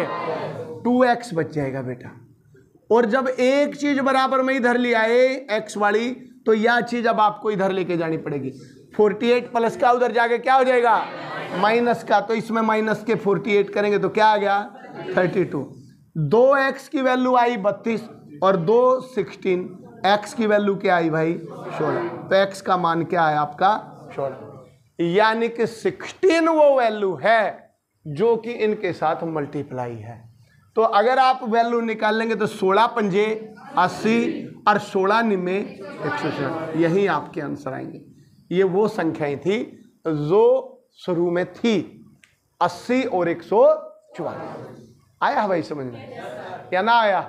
2x बच जाएगा बेटा। और जब एक चीज बराबर में इधर ले आए x वाली, तो यह चीज अब आपको इधर लेके जानी पड़ेगी। 48 प्लस का उधर जाके क्या हो जाएगा माइनस का, तो इसमें माइनस के 48 करेंगे तो क्या आ गया 32। 2x की वैल्यू आई 32 और 2 16, x की वैल्यू क्या आई भाई 16। तो x का मान क्या है आपका 16, यानी कि 16 वो वैल्यू है जो कि इनके साथ मल्टीप्लाई है। तो अगर आप वैल्यू निकाल लेंगे तो 16 पंजे 80 और 16 निमे 160, यही आपके आंसर आएंगे। ये वो संख्याएं थी जो शुरू में थी 80 और 144। आया भाई समझ में या ना आया?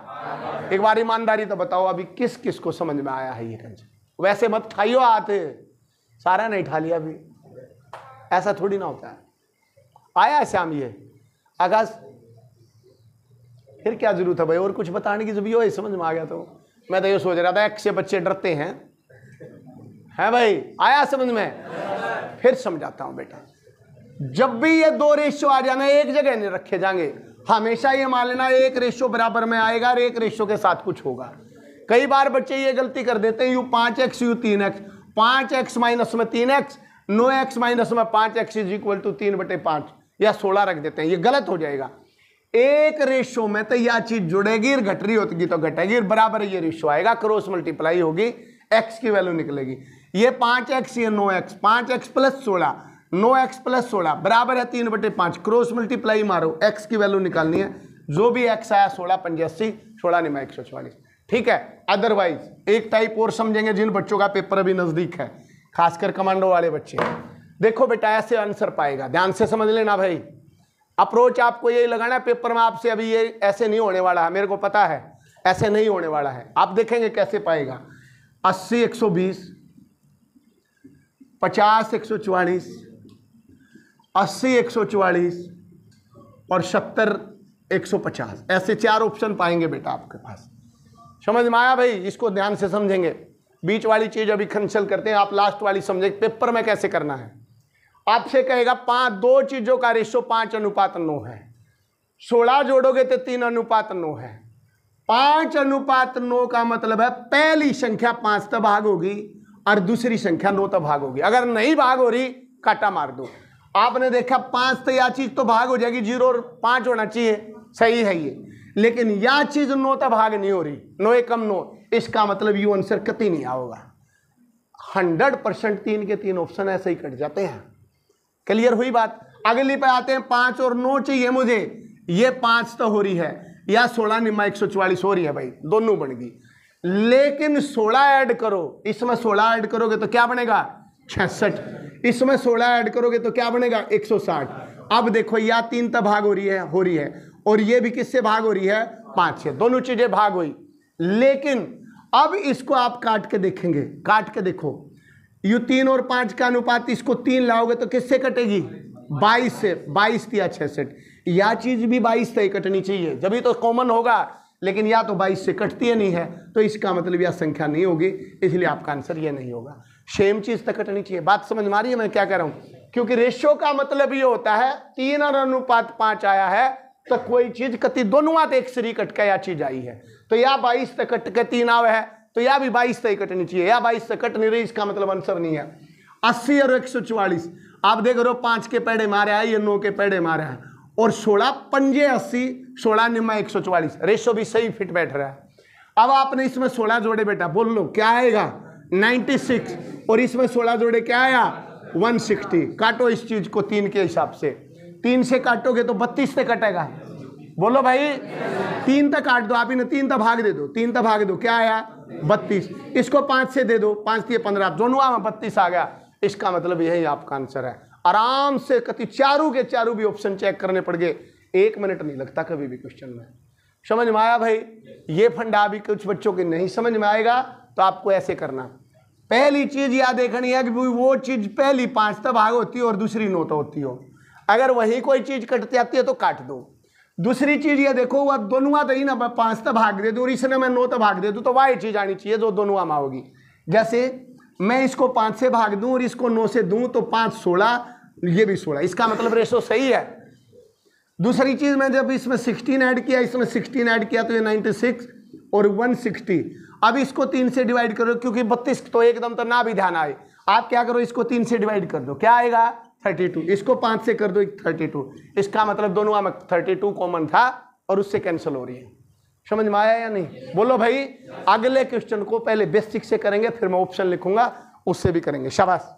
एक बार ईमानदारी तो बताओ अभी किस किस को समझ में आया है ये कंसेप्ट। वैसे मत खाइयो हाथ, सारा नहीं खा लिया अभी, ऐसा थोड़ी ना होता है। आया श्याम ये आकाश? फिर क्या जरूरत है भाई और कुछ बताने की? जब ये समझ में आ गया तो मैं तो ये सोच रहा था x से बच्चे डरते हैं भाई। आया समझ में? फिर समझाता हूं बेटा। जब भी ये दो रेशियो आ जाना एक जगह नहीं रखे जाएंगे, हमेशा ये मान लेना एक रेशियो बराबर में आएगा और एक रेशियो के साथ कुछ होगा। कई बार बच्चे ये गलती कर देते हैं, you 5x you 3x, 5x minus में 3x, 9x माइनस में 5x इज इक्वल टू 3/5 या 16 रख देते हैं। ये गलत हो जाएगा। एक रेशो में तो यह चीज जुड़ेगी, घट रही होगी तो घटेगी, बराबर ये रेशो आएगा, क्रॉस मल्टीप्लाई होगी, एक्स की वैल्यू निकलेगी। ये 5x, ये 9x, 5x plus 16, 9x plus 16 बराबर है 3/5, क्रॉस मल्टीप्लाई मारो, x की वैल्यू निकालनी है, जो भी x आया 16 85, 16 9 144, ठीक है। अदरवाइज एक टाइप और समझेंगे जिन बच्चों का पेपर अभी नजदीक है, खासकर कमांडो वाले बच्चे, देखो बेटा ऐसे आंसर पाएगा, ध्यान से समझ लेना भाई। अप्रोच आपको यही लगाना है, पेपर में आपसे अभी ये ऐसे नहीं होने वाला है, मेरे को पता है ऐसे नहीं होने वाला है, आप देखेंगे कैसे पाएगा। 80 120, 50 144, 80 144 और 70 150, ऐसे 4 ऑप्शन पाएंगे बेटा आपके पास। समझ में आया भाई? इसको ध्यान से समझेंगे, बीच वाली चीज अभी कैंसिल करते हैं, आप लास्ट वाली समझेंगे पेपर में कैसे करना है। आपसे कहेगा 2 चीजों का रेशो 5:9 है, 16 जोड़ोगे तो 3:9 है। 5:9 का मतलब है पहली संख्या 5 तक भाग होगी और दूसरी संख्या 9 तक भाग होगी। अगर नहीं भाग हो रही काटा मार दो। आपने देखा 5 तो यह चीज तो भाग हो जाएगी, 0 और 5 होना चाहिए, सही है ये, लेकिन यह चीज 9 तक भाग नहीं हो रही, 9 एकम 9, इसका मतलब यू आंसर कतई नहीं आओगा। 100% 3 के 3 ऑप्शन ऐसे ही कट जाते हैं। क्लियर हुई बात? अगली पे आते हैं, 5 और 9 चाहिए मुझे, ये 5 तो हो रही है, या 16 9 144 हो रही है भाई, दोनों बन गई, लेकिन 16 ऐड करो, इसमें 16 ऐड करोगे तो क्या बनेगा 66, इसमें 16 ऐड करोगे तो क्या बनेगा 160। अब देखो या 3 तक भाग हो रही है और ये भी किससे भाग हो रही है 5 से, दोनों चीजें भाग हुई। लेकिन अब इसको आप काट के देखेंगे, काट के देखो, यू 3 और 5 का अनुपात, इसको 3 लाओगे तो किससे कटेगी 22 से, 22 या 66, यह चीज भी 22 से कटनी चाहिए, जब भी तो कॉमन होगा, लेकिन या तो 22 से कटती है नहीं है, तो इसका मतलब यह संख्या नहीं होगी, इसलिए आपका आंसर यह नहीं होगा। सेम चीज तक कटनी चाहिए। बात समझ में आ रही है मैं क्या कह रहा हूं? क्योंकि रेशो का मतलब ये होता है 3:5 आया है तो कोई चीज कति दोनों हाथ एक सरी कट के या चीज आई है, तो या 22 तक कट के 3 आवे है तो या भी 22 तक कटनी चाहिए, या 22 तक कट नहीं रही, इसका मतलब आंसर नहीं है। 80 और 144, आप देख रहे हो 5 के पेड़े मारे है, ये 9 के पेड़े मारे हैं, और 16 पंजे 80, 16 9 144, रेशो भी सही फिट बैठ रहा है। अब आपने इसमें 16 जोड़े बेटा, बोल लो क्या आएगा 96, और इसमें 16 जोड़े क्या आया 160। काटो इस चीज को 3 के हिसाब से, 3 से काटोगे तो 32 से कटेगा, बोलो भाई 3 तक काट दो, आप इन्हें 3 तक भाग दे दो, 3 तक भाग दो, क्या आया 32, इसको 5 से दे दो, 5 दिए 15, दोनों में 32 आ गया, इसका मतलब यही आपका आंसर है। आराम से कति चारों के चारों भी ऑप्शन चेक करने पड़ गए, 1 मिनट नहीं लगता कभी भी क्वेश्चन में। समझ में आया भाई? ये फंडा भी कुछ बच्चों के नहीं समझ में आएगा तो आपको ऐसे करना, पहली चीज याद देखनी है कि वो चीज पहली 5 तक भाग होती है और दूसरी 9 तक होती हो, अगर वही कोई चीज कटती आती है तो काट दो। दूसरी चीज ये देखो, वह दोनों दही ना 5 तक भाग दे दो और इसने मैं 9 तक भाग दे दूं, तो वह चीज आनी चाहिए जो दोनों आमा होगी। जैसे मैं इसको 5 से भाग दूं और इसको 9 से दूं तो 5 16, ये भी 16, इसका मतलब रेशो सही है। दूसरी चीज मैं जब इसमें 16 ऐड किया, इसमें 16 ऐड किया तो ये 96 और 160। अब इसको 3 से डिवाइड करो, क्योंकि 32 तो एकदम तो ना भी ध्यान आए, आप क्या करो इसको 3 से डिवाइड कर दो, क्या आएगा 32, इसको 5 से कर दो 32, इसका मतलब दोनों में 32 कॉमन था और उससे कैंसिल हो रही है। समझ में आया या नहीं? बोलो भाई। अगले क्वेश्चन को पहले बेसिक से करेंगे, फिर मैं ऑप्शन लिखूंगा, उससे भी करेंगे। शाबाश।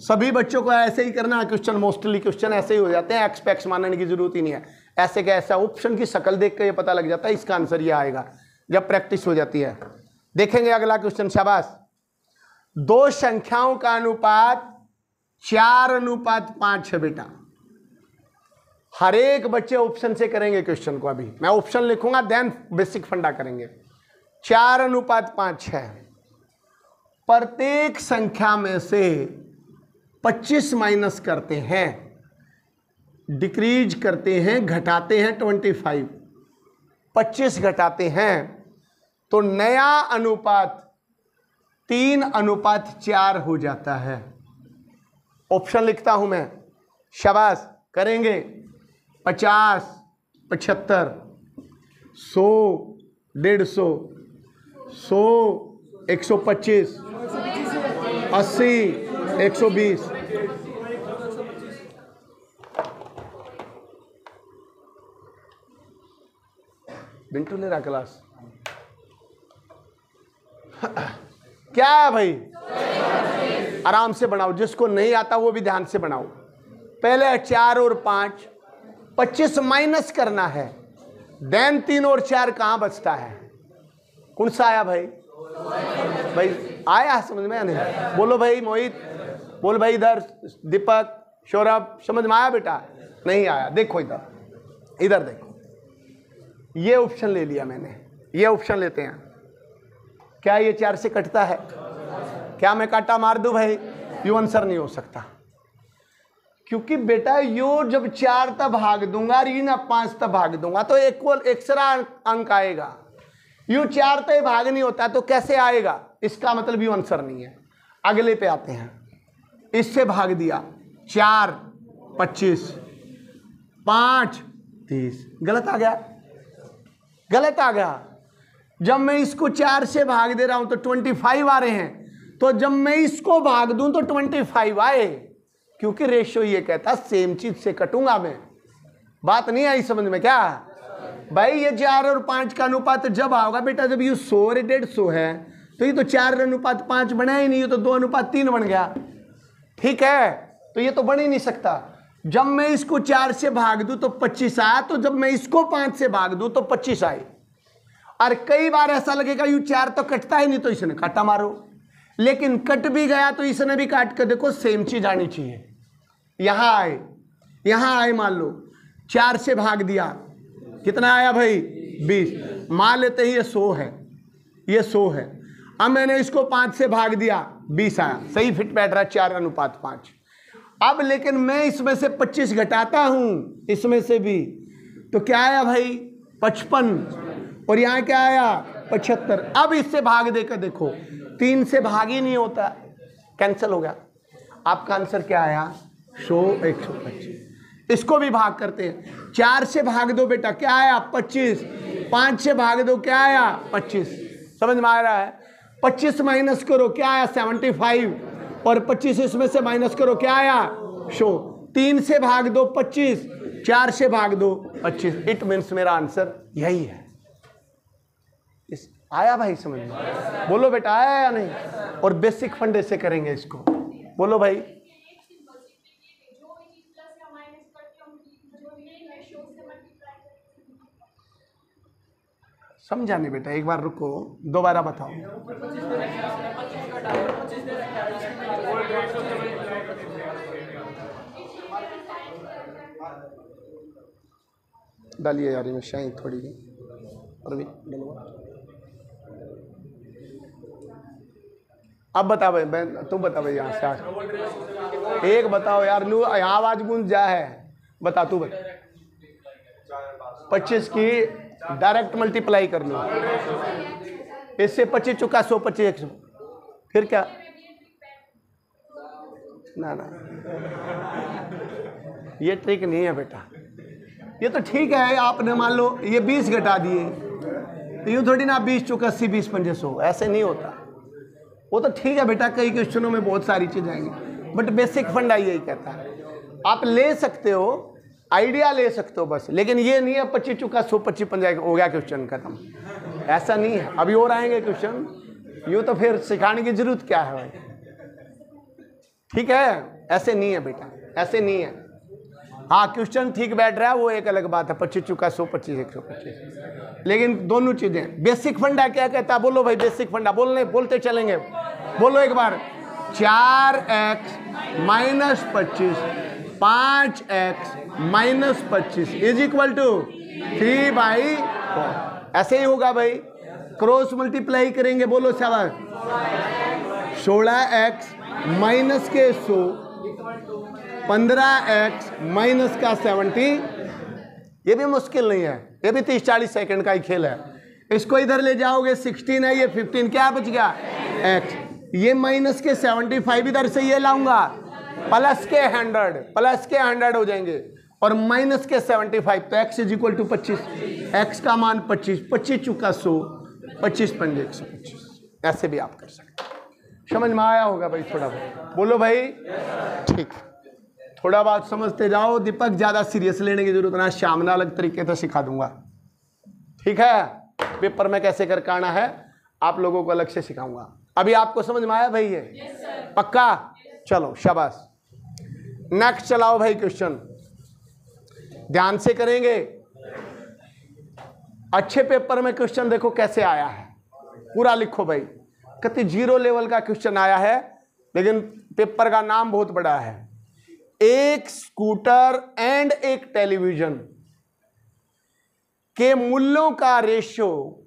सभी बच्चों को ऐसे ही करना है क्वेश्चन, मोस्टली क्वेश्चन ऐसे ही हो जाते हैं, एक्सपेक्ट मानने की जरूरत ही नहीं है, ऐसे का ऐसा ऑप्शन की शक्ल देख के ये पता लग जाता है इसका आंसर ये आएगा जब प्रैक्टिस हो जाती है। देखेंगे अगला क्वेश्चन। शाबाश। 2 संख्याओं का अनुपात 4:5 है बेटा। हर एक बच्चे ऑप्शन से करेंगे क्वेश्चन को, अभी मैं ऑप्शन लिखूंगा देन बेसिक फंडा करेंगे। 4:5 है। प्रत्येक संख्या में से 25 माइनस करते हैं, डिक्रीज करते हैं, घटाते हैं 25, 25 घटाते हैं तो नया अनुपात 3:4 हो जाता है। ऑप्शन लिखता हूं मैं। शाबाश। करेंगे 50, 75, 100, 150, 100, 125, 80, 120, मिंटू ले रहा क्लास। क्या है भाई? आराम से बनाओ, जिसको नहीं आता वो भी ध्यान से बनाओ। पहले 4 और 5, 25 माइनस करना है, देन 3 और 4 कहां बचता है? कौन सा आया भाई? भाई आया समझ में? नहीं बोलो भाई। मोहित बोल भाई। इधर दीपक, सौरभ, समझ में आया बेटा? नहीं आया? देखो इधर, इधर देखो, ये ऑप्शन ले लिया मैंने, ये ऑप्शन लेते हैं। क्या ये 4 से कटता है? क्या मैं काटा मार दूं भाई? यू आंसर नहीं हो सकता, क्योंकि बेटा यो जब 4 तब भाग दूंगा और ये ना 5 तब भाग दूंगा तो एक्स्ट्रा अंक आएगा। यू 4 तक भाग नहीं होता तो कैसे आएगा? इसका मतलब यू आंसर नहीं है। अगले पे आते हैं। इससे भाग दिया, 4 25, 5 30, गलत आ गया, गलत आ गया। जब मैं इसको 4 से भाग दे रहा हूं तो 25 आ रहे हैं, तो जब मैं इसको भाग दूं तो 25 आए, क्योंकि रेशियो ये कहता सेम चीज से कटूंगा मैं। बात नहीं आई समझ में क्या भाई? ये 4 और 5 का अनुपात जब आओगा बेटा, जब ये 100 और 150 है, तो ये तो 4 अनुपात 5 बना ही नहीं, ये तो 2 अनुपात 3 बन गया। ठीक है, तो ये तो बन ही नहीं सकता। जब मैं इसको 4 से भाग दूं तो 25 आया, तो जब मैं इसको 5 से भाग दूं तो 25 आए। और कई बार ऐसा लगेगा यू 4 तो कटता ही नहीं, तो इसने काटा मारो, लेकिन कट भी गया तो इसने भी काट कर देखो, सेम चीज आनी चाहिए। यहां आए, यहां आए, मान लो 4 से भाग दिया, कितना आया भाई? 20। मान लेते हैं ये 100 है, ये 100 है। अब मैंने इसको 5 से भाग दिया, 20 आया, सही फिट बैठ रहा है 4 अनुपात 5। अब लेकिन मैं इसमें से 25 घटाता हूं, इसमें से भी, तो क्या आया भाई? 55, और यहां क्या आया? 75। अब इससे भाग देकर देखो, 3 से भाग ही नहीं होता, कैंसिल हो गया। आपका आंसर क्या आया? 100 125। इसको भी भाग करते हैं। 4 से भाग दो बेटा, क्या आया? 25। 5 से भाग दो, क्या आया? 25। समझ में आ रहा है? 25 माइनस करो, क्या आया? 75, और 25 इसमें से माइनस करो, क्या आया? 100। 3 से भाग दो 25, 4 से भाग दो 25। इट मीन्स मेरा आंसर यही है। इस आया भाई समझ में? बोलो बेटा, आया या नहीं? और बेसिक फंडे से करेंगे इसको, बोलो भाई। समझा नहीं बेटा? एक बार रुको, दोबारा बताओ। डालिए यार में शाही थोड़ी और भी डलवा। अब बता भाई, तुम बता भाई, यहाँ से एक बताओ यार, नू यहाँ आवाज गूंज जा है। बता तू बता। 25 की डायरेक्ट मल्टीप्लाई कर लो, इससे 25 चुका 100, 25 100, फिर क्या? ना ना, ये ट्रिक नहीं है बेटा। ये तो ठीक है, आपने मान लो ये 20 घटा दिए, तो यूँ थोड़ी ना 20 चुका 80, 20 पंजे 100, ऐसे नहीं होता। वो तो ठीक है बेटा, कई क्वेश्चनों में बहुत सारी चीज़ आएंगी, बट बेसिक फंडा यही कहता है। आप ले सकते हो, आइडिया ले सकते हो बस, लेकिन ये नहीं है 25 चुका 100, 25 पंजा हो गया क्वेश्चन खत्म, ऐसा नहीं है। अभी और आएंगे क्वेश्चन, यूँ तो फिर सिखाने की जरूरत क्या है भाई? ठीक है, ऐसे नहीं है बेटा, ऐसे नहीं है। हाँ, क्वेश्चन ठीक बैठ रहा है वो एक अलग बात है, 25 चुका 100, 25 125, लेकिन दोनों चीजें। बेसिक फंडा क्या कहता है? बोलो भाई, बेसिक फंडा बोलते चलेंगे, बोलो एक बार। 4x minus 25, 5x minus 25 is equal to 3/4। ऐसे ही होगा भाई, क्रॉस मल्टीप्लाई करेंगे, बोलो शाबाश। 16x माइनस के 100, 15x माइनस का 70, ये भी मुश्किल नहीं है, ये भी 30-40 सेकंड का ही खेल है। इसको इधर ले जाओगे, 16 है, ये 15, क्या बच गया? x। ये माइनस के 75 इधर से ये लाऊंगा, प्लस के 100 हो जाएंगे, और माइनस के 75, तो x is equal to 25। x का मान 25, 25 चुका 100, 25 पंजे 125। ऐसे भी आप कर सकते हैं। समझ में आया होगा भाई थोड़ा बहुत? बोलो भाई। ठीक, थोड़ा बात समझते जाओ। दीपक, ज़्यादा सीरियस लेने की जरूरत ना, शाम में अलग तरीके से सिखा दूंगा, ठीक है, पेपर में कैसे करके आना है आप लोगों को अलग से सिखाऊंगा। अभी आपको समझ में आया भाई? ये पक्का? चलो शाबाश। नेक्स्ट चलाओ भाई क्वेश्चन, ध्यान से करेंगे। अच्छे पेपर में क्वेश्चन देखो कैसे आया है, पूरा लिखो भाई। कति 0 लेवल का क्वेश्चन आया है, लेकिन पेपर का नाम बहुत बड़ा है। एक स्कूटर एंड एक टेलीविजन के मूल्यों का ratio,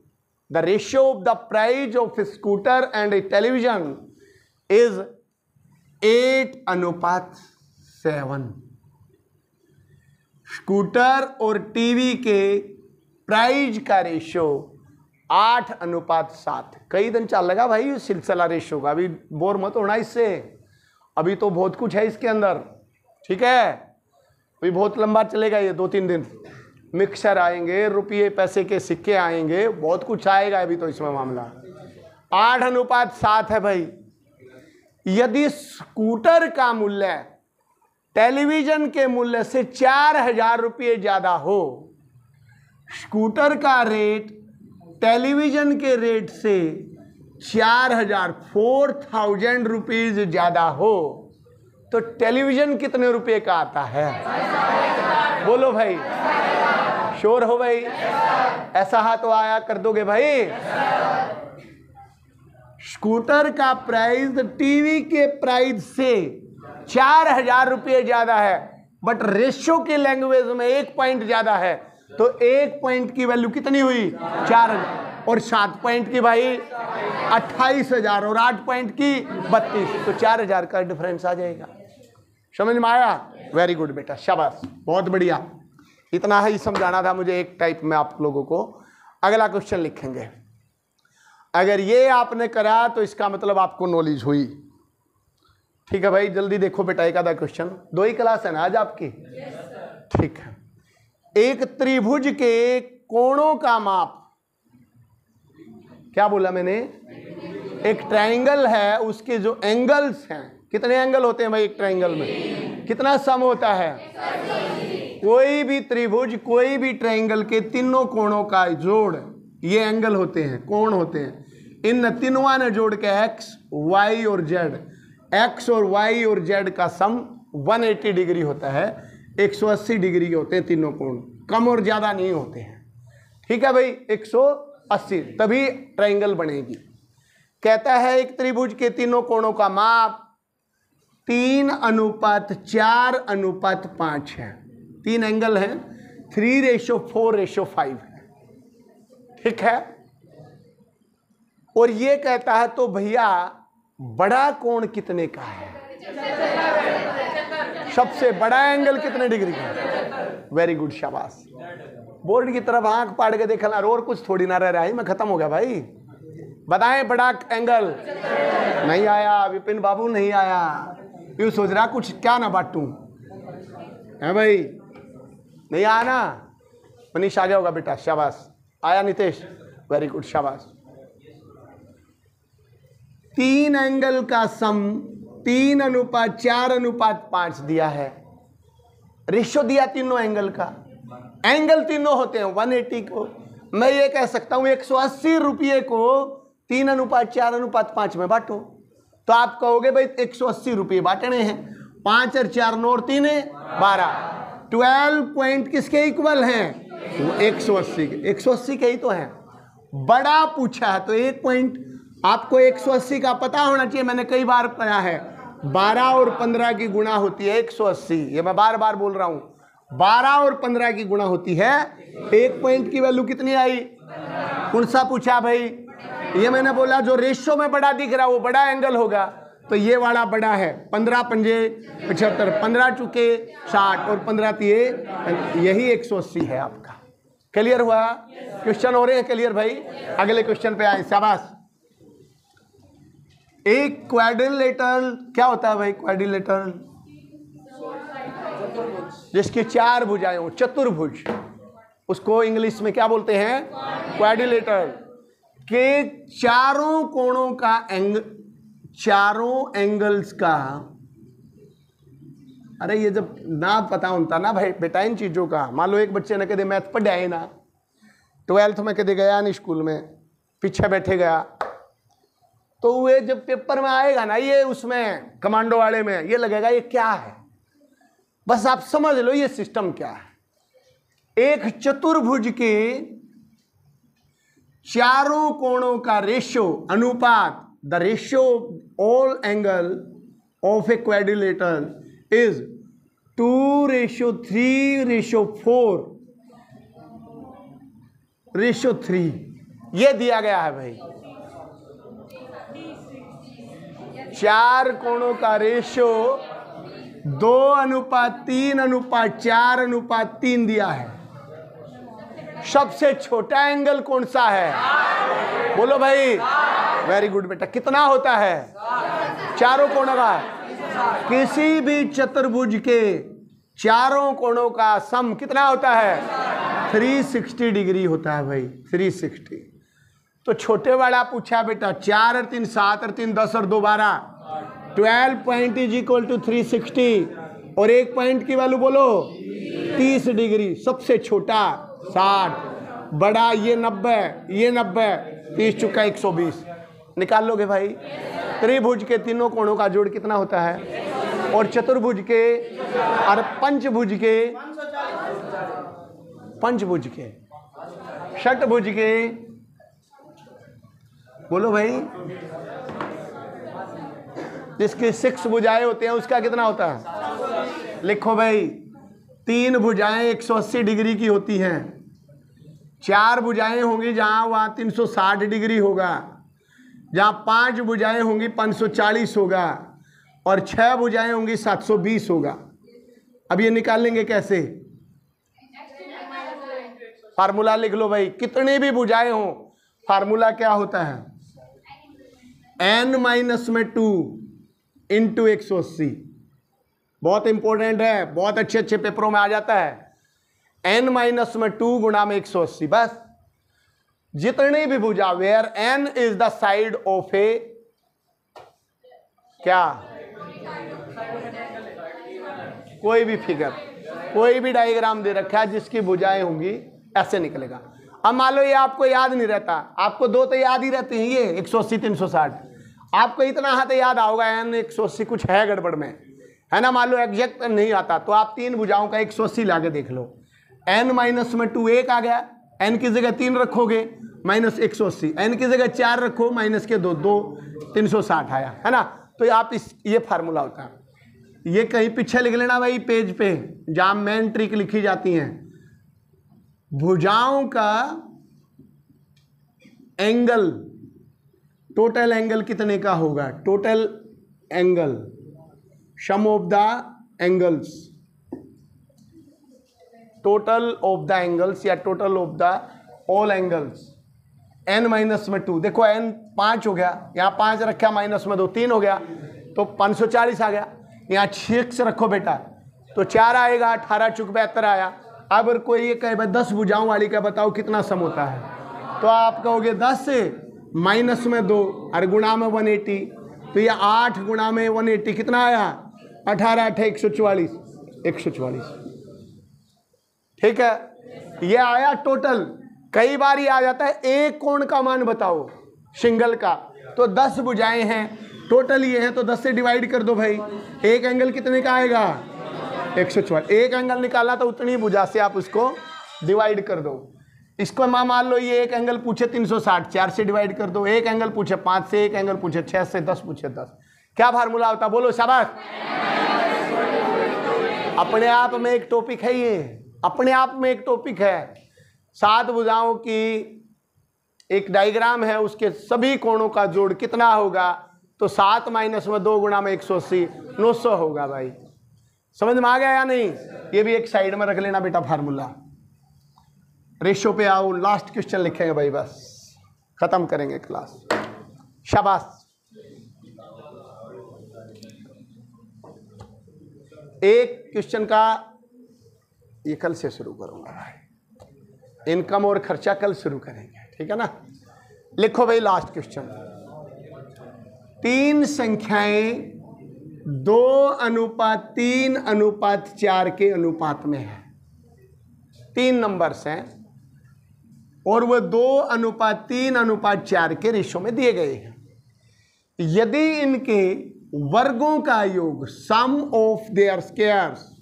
the ratio of the price of scooter and A television is 8:7। Scooter और टीवी के प्राइस का रेशियो 8:7। कई दिन चल लगा भाई ये सिलसिला रेशियो का, अभी बोर मत होना इससे, अभी तो बहुत कुछ है इसके अंदर, ठीक है? अभी बहुत लंबा चलेगा ये 2-3 दिन। मिक्सर आएंगे, रुपये पैसे के सिक्के आएंगे, बहुत कुछ आएगा अभी तो इसमें मामला। 8:7 है भाई। यदि स्कूटर का मूल्य टेलीविजन के मूल्य से 4,000 रुपये ज्यादा हो, स्कूटर का रेट टेलीविजन के रेट से 4,000 रुपीज ज्यादा हो, तो टेलीविजन कितने रुपए का आता है? बोलो भाई, श्योर हो भाई? ऐसा हाथ तो आया कर दोगे भाई? स्कूटर का प्राइस टीवी के प्राइस से 4,000 रुपये ज्यादा है, बट रेशियो के लैंग्वेज में 1 पॉइंट ज्यादा है, तो 1 पॉइंट की वैल्यू कितनी हुई? 4,000। और 7 पॉइंट की भाई 28,000 और 8 पॉइंट की 32, तो 4,000 का डिफरेंस आ जाएगा। समझ में आया? वेरी गुड बेटा, शाबाश, बहुत बढ़िया। इतना ही समझाना था मुझे एक टाइप में आप लोगों को। अगला क्वेश्चन लिखेंगे। अगर ये आपने करा तो इसका मतलब आपको नॉलेज हुई, ठीक है भाई? जल्दी देखो बेटा, एक आधा क्वेश्चन। 2 ही क्लास है ना आज आपकी? ठीक है। एक त्रिभुज के कोणों का माप, क्या बोला मैंने? एक ट्रायंगल है, उसके जो एंगल्स हैं, कितने एंगल होते हैं भाई एक ट्रायंगल में? कितना सम होता है? कोई भी त्रिभुज, कोई भी ट्रायंगल के तीनों कोणों का जोड़, ये एंगल होते हैं, कोण होते हैं। इन तीनों ने जोड़ के एक्स, वाई और जेड, एक्स और वाई और जेड का सम 180 डिग्री होता है। 180 डिग्री होते हैं तीनों कोण, कम और ज्यादा नहीं होते हैं, ठीक है भाई? 180, तभी ट्रायंगल बनेगी। कहता है एक त्रिभुज के तीनों कोणों का माप 3:4:5 है। 3 एंगल है, 3:4:5 है, ठीक है? और ये कहता है तो भैया बड़ा कोण कितने का है? सबसे बड़ा एंगल कितने डिग्री का है? वेरी गुड, शाबाश। बोर्ड की तरफ आंख पाड़ के देखना, और कुछ थोड़ी ना रह रहा है। मैं खत्म हो गया भाई। बताएं बड़ा एंगल। नहीं आया विपिन बाबू, नहीं आया। यू सोच रहा कुछ क्या ना बांटूं है भाई? नहीं आया ना? मनीष आ गया होगा बेटा, शाबाश। आया नितेश, वेरी गुड, शाबाश। 3 एंगल का सम 3:4:5 दिया है। रेशियो दिया तीनों एंगल का। एंगल तीनों होते हैं 180 को। मैं ये कह सकता हूं 180 रुपये को 3:4:5 में बांटो, तो आप कहोगे भाई 180 रुपये बांटने हैं। 5 और 4 9 और 3 12, 12 पॉइंट किसके इक्वल हैं? 180 के। 180 के ही तो हैं। बड़ा पूछा है तो 1 पॉइंट। आपको 180 का पता होना चाहिए, मैंने कई बार पढ़ा है। 12 और 15 की गुणा होती है 180, ये मैं बार बार बोल रहा हूं। 12 और 15 की गुणा होती है। 1 पॉइंट की वैल्यू कितनी आई? कौन सा पूछा भाई? ये मैंने बोला जो रेशियो में बड़ा दिख रहा है वो बड़ा एंगल होगा, तो ये वाला बड़ा है। 15 पंजे 75, 15 चुके 60 और 15 तिये, यही 180 है आपका। क्लियर हुआ? क्वेश्चन हो रहे हैं क्लियर भाई? अगले क्वेश्चन पे आए, शाबाश। एक क्वाड्रिलेटरल क्या होता है भाई? क्वाड्रिलेटरल जिसकी 4 भुजाएं हो, चतुर्भुज, उसको इंग्लिश में क्या बोलते हैं? क्वाड्रिलेटरल। के चारों कोणों का चारों एंगल्स का, अरे ये जब ना पता होता ना भाई बेटा इन चीजों का, मान लो एक बच्चे ने कदे मैथ पढ़ाए ना, 12th में कभी गया नहीं स्कूल में, पीछे बैठे गया, तो वे जब पेपर में आएगा ना ये उसमें कमांडो वाले में, ये लगेगा ये क्या है। बस आप समझ लो ये सिस्टम क्या है। एक चतुर्भुज के चारों कोणों का रेशियो, अनुपात, the ratio all angle of a quadrilateral is 2:3:4:3 ये दिया गया है भाई। चार कोणों का रेशियो 2:3:4:3 दिया है। सबसे छोटा एंगल कौन सा है? बोलो भाई। वेरी गुड बेटा। कितना होता है? चारों कोणों का। किसी भी चतुर्भुज के चारों कोणों का सम कितना होता है? 360 डिग्री होता है भाई, 360। तो छोटे वाला पूछा बेटा 4 और 3 7 और 3 10 और 2 12, 12 पॉइंट इज इक्वल टू 360 और एक पॉइंट की वैल्यू बोलो 30 डिग्री। सबसे छोटा 60, बड़ा ये 90, ये 90, 30 चुका 120। निकाल लोगे भाई। त्रिभुज के तीनों कोणों का जोड़ कितना होता है? और चतुर्भुज के और पंचभुज के षटभुज के, बोलो भाई, जिसके 6 भुजाएं होते हैं उसका कितना होता है? लिखो भाई। 3 भुजाएं 180 डिग्री की होती हैं, 4 भुजाएं होंगी जहां वहां 360 डिग्री होगा, जहां 5 भुजाएं होंगी 540 होगा और 6 भुजाएं होंगी 720 होगा। अब ये निकालेंगे कैसे? फार्मूला लिख लो भाई। कितनी भी भुजाएं हो, फार्मूला क्या होता है? n-2 into 180। बहुत इंपॉर्टेंट है, बहुत अच्छे अच्छे पेपरों में आ जाता है। n-2 गुणा में 180। बस जितनी भी भुजा, where n is the side of a क्या, कोई भी फिगर, कोई भी डायग्राम दे रखा है जिसकी भुजाएं होंगी, ऐसे निकलेगा। अब मान लो ये आपको याद नहीं रहता, आपको दो तो याद ही रहते हैं, ये 180 360, आपको इतना हाथ याद आओगा n 180 कुछ है गड़बड़ में, है ना। मान लो एग्जैक्ट नहीं आता तो आप 3 भुजाओं का 180 लाके देख लो। n-2 1 आ गया, n की जगह 3 रखोगे -180, n की जगह 4 रखो माइनस के 2 360 आया, है ना। तो आप ये फार्मूला होता है। ये कहीं पीछे लिख लेना भाई पेज पे, जहां मेन ट्रिक लिखी जाती हैं। भुजाओं का एंगल, टोटल एंगल कितने का होगा? Total angle, sum of the angles, total of the angles या total of the all angles. n-2, देखो n 5 हो गया, यहाँ 5 रखा -2 3 हो गया, तो 540 आ गया। यहाँ 6 रखो बेटा तो 4 आएगा, 18 चुक 72 आया। अब कोई ये कहे भाई 10 भुजाओं वाली का बताओ कितना सम होता है, तो आप कहोगे 10 से -2 और गुणा में 180, तो ये 8 गुणा में 180 कितना आया? 18 8 144, 144। ठीक है, ये आया टोटल। कई बार ये आ जाता है एक कोण का मान बताओ सिंगल का, तो 10 भुजाएं हैं, टोटल ये है तो 10 से डिवाइड कर दो भाई। एक एंगल कितने का आएगा? 144। एक एंगल निकालना तो उतनी भुजा से आप उसको डिवाइड कर दो। इसको मान लो ये एक एंगल पूछे 360, 4 से डिवाइड कर दो। एक एंगल पूछे 5 से, एक एंगल पूछे 6 से, 10 पूछे 10। क्या फार्मूला होता? बोलो शाबाश। अपने आप में एक टॉपिक है, ये अपने आप में एक टॉपिक है। 7 भुजाओं की एक डायग्राम है, उसके सभी कोणों का जोड़ कितना होगा? तो 7 - 2 गुणा में 180, 900 होगा भाई। समझ में आ गया या नहीं? ये भी एक साइड में रख लेना बेटा फार्मूला। रेशो पे आओ, लास्ट क्वेश्चन लिखेंगे भाई, बस खत्म करेंगे क्लास। शाबाश। एक क्वेश्चन का ये कल से शुरू करूंगा भाई, इनकम और खर्चा कल शुरू करेंगे, ठीक है ना। लिखो भाई लास्ट क्वेश्चन। 3 संख्याएं 2:3:4 के अनुपात में है। 3 नंबर्स हैं, और वह 2:3:4 के रेशो में दिए गए हैं। यदि इनके वर्गों का योग सम ऑफ देयर स्क्वायर्स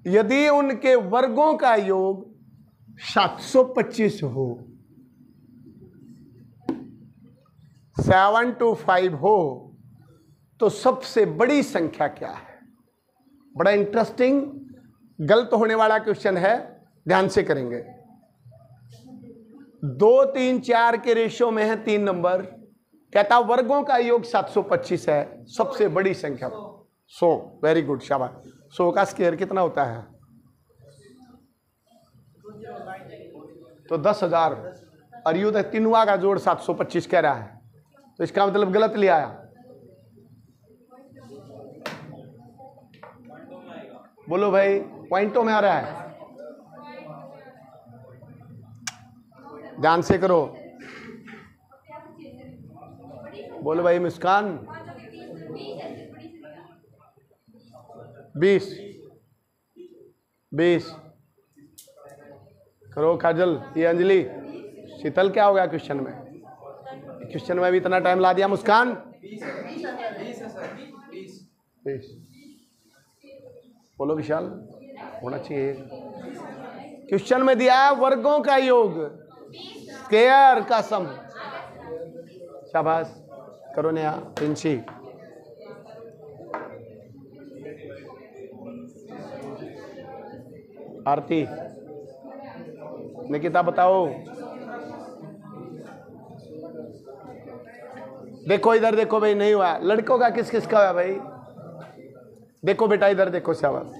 यदि उनके वर्गों का योग 725 हो, 7 to 5 हो, तो सबसे बड़ी संख्या क्या है? बड़ा इंटरेस्टिंग गलत होने वाला क्वेश्चन है, ध्यान से करेंगे। 2, 3, 4 के रेशो में है 3 नंबर, कहता वर्गों का योग 725 है, सबसे बड़ी संख्या 100। वेरी गुड, शाबाश। 100 का स्क्वायर कितना होता है? तो 10,000। और यूं तो तीनों का जोड़ 725 कह रहा है, तो इसका मतलब गलत ले आया। बोलो भाई, पॉइंटों में आ रहा है, ध्यान से करो। बोलो भाई मुस्कान। 20 करो काजल, ये अंजलि, शीतल, क्या हो गया क्वेश्चन में? क्वेश्चन में भी इतना टाइम ला दिया। मुस्कान 20। बोलो विशाल, होना चाहिए। क्वेश्चन में दिया है वर्गों का योग, स्क्वायर का सम। शाबाश, करो नया प्रिंसी। आरती, निकिता बताओ। देखो इधर देखो भाई, नहीं हुआ। लड़कों का किस किस का हुआ भाई? देखो बेटा इधर देखो, शाबाश।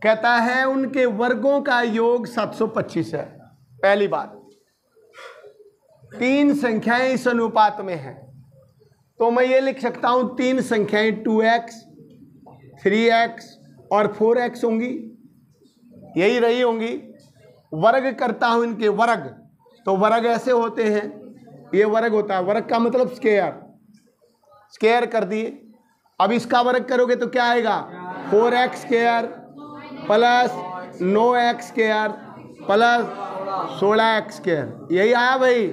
कहता है उनके वर्गों का योग 725 है। पहली बात, 3 संख्याएं इस अनुपात में हैं, तो मैं ये लिख सकता हूं 3 संख्याएं 2x, 3x और 4x होंगी, यही रही होंगी। वर्ग करता हूं इनके वर्ग, तो वर्ग ऐसे होते हैं, ये वर्ग होता है। वर्ग का मतलब स्क्वायर, स्क्वायर कर दिए। अब इसका वर्ग करोगे तो क्या आएगा? 4x square plus 9x square plus 16x square, यही आया भाई।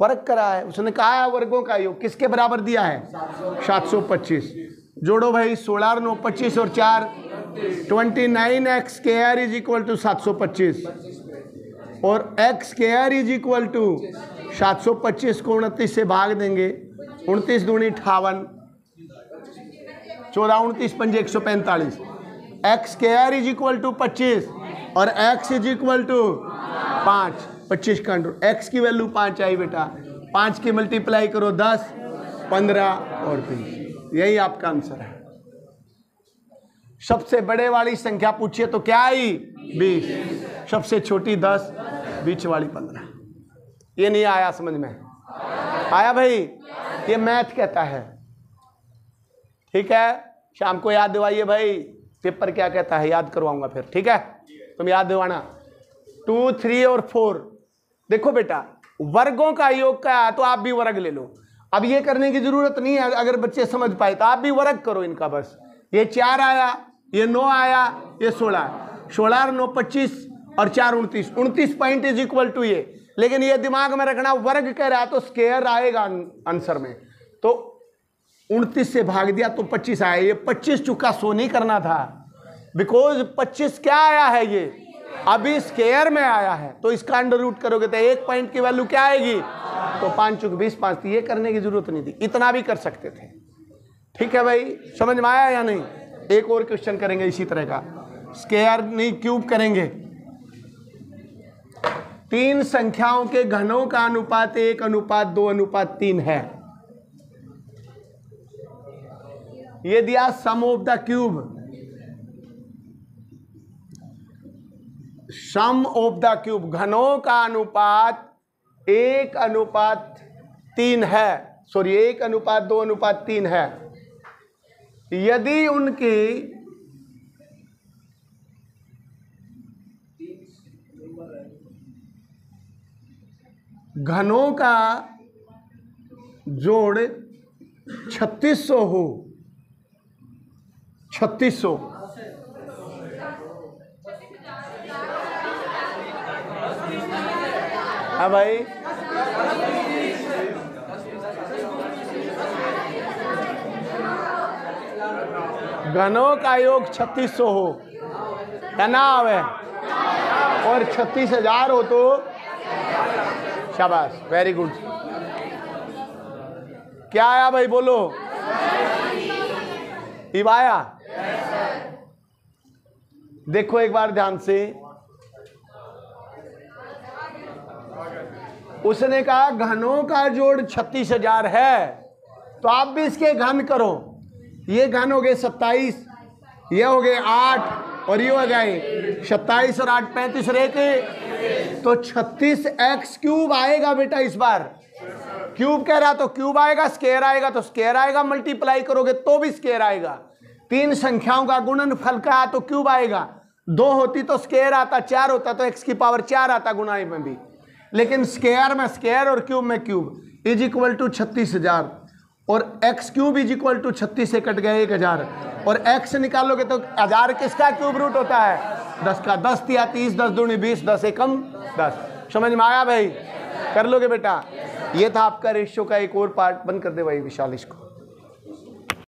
वर्ग करा है उसने, कहा है वर्गों का योग किसके बराबर दिया है? 725। जोड़ो भाई, 16 और 9 25 और 4 29x square is equal to 725 और x square is equal to 725 को 29 से भाग देंगे। 29 दूनी 58, 14 29 पंजे 145। x square is equal to 25 और x इज इक्वल टू 5। 25 का x की वैल्यू 5 आई बेटा। 5 की मल्टीप्लाई करो 10, 15 और 20, यही आपका आंसर है। सबसे बड़े वाली संख्या पूछिए तो क्या आई? 20। सबसे छोटी 10, बीच वाली 15। ये नहीं आया समझ में? आया भाई? ये मैथ कहता है। ठीक है, शाम को याद दिवाइए भाई, पेपर क्या कहता है याद करवाऊंगा फिर। ठीक है, तुम याद दिवाना। 2, 3 और 4। देखो बेटा, वर्गों का योग का है तो आप भी वर्ग ले लो। अब ये करने की जरूरत नहीं है, अगर बच्चे समझ पाए तो आप भी वर्ग करो इनका बस। ये 4 आया, ये 9 आया, ये 16। 16 और 9 25 और 4 29। 29 पॉइंट इज इक्वल टू ये। लेकिन ये दिमाग में रखना, वर्ग कह रहा है तो स्क्वायर आएगा आंसर में। तो 29 से भाग दिया तो 25 आया। ये 25 चुका 100 नहीं करना था, बिकॉज 25 क्या आया है? ये अभी स्क्वायर में आया है, तो इसका अंडर रूट करोगे तो 1 पॉइंट की वैल्यू क्या आएगी? तो 5 चुक 20, 5 थी। ये करने की जरूरत नहीं थी, इतना भी कर सकते थे। ठीक है भाई, समझ में आया या नहीं? एक और क्वेश्चन करेंगे इसी तरह का, स्क्वायर नहीं क्यूब करेंगे। 3 संख्याओं के घनों का अनुपात 1:2:3 है। ये दिया sum of the cube, sum of the cube, घनों का अनुपात 1:3 है, सॉरी 1:2:3 है। यदि उनके घनों का जोड़ 3600 हो 3600। हाँ भाई, घनों का योग 3600 हो, तनाव है, और 36,000 हो तो शाबाश, वेरी गुड। क्या आया भाई, बोलो। इब आया। देखो एक बार ध्यान से, उसने कहा घनों का जोड़ 36,000 है, तो आप भी इसके घन करो। ये घन हो गए 27, ये हो गए 8, और ये हो गए 27 और 8 35 रहे के, तो 36x क्यूब आएगा बेटा इस बार। क्यूब कह रहा तो क्यूब आएगा, स्क्वायर आएगा तो स्क्वायर आएगा, मल्टीप्लाई करोगे तो भी स्क्वायर आएगा। तीन संख्याओं का गुणनफल का तो क्यूब आएगा, 2 होती तो स्क्वायर आता, 4 होता तो x की पावर 4 आता गुणाई में भी, लेकिन स्क्वायर में स्क्वायर और क्यूब में क्यूब। इज इक्वल टू 36,000, और x cube is equal to 36 से कट गए 1,000, और x निकालोगे तो 1000 किसका क्यूब रूट होता है? 10 का। 10 तिया 30, 10 दूनी 20, 10 एकम 10। समझ में आया भाई? कर लोगे बेटा? ये था आपका रेशियो का एक और पार्ट। बंद कर दे भाई विशाल इसको।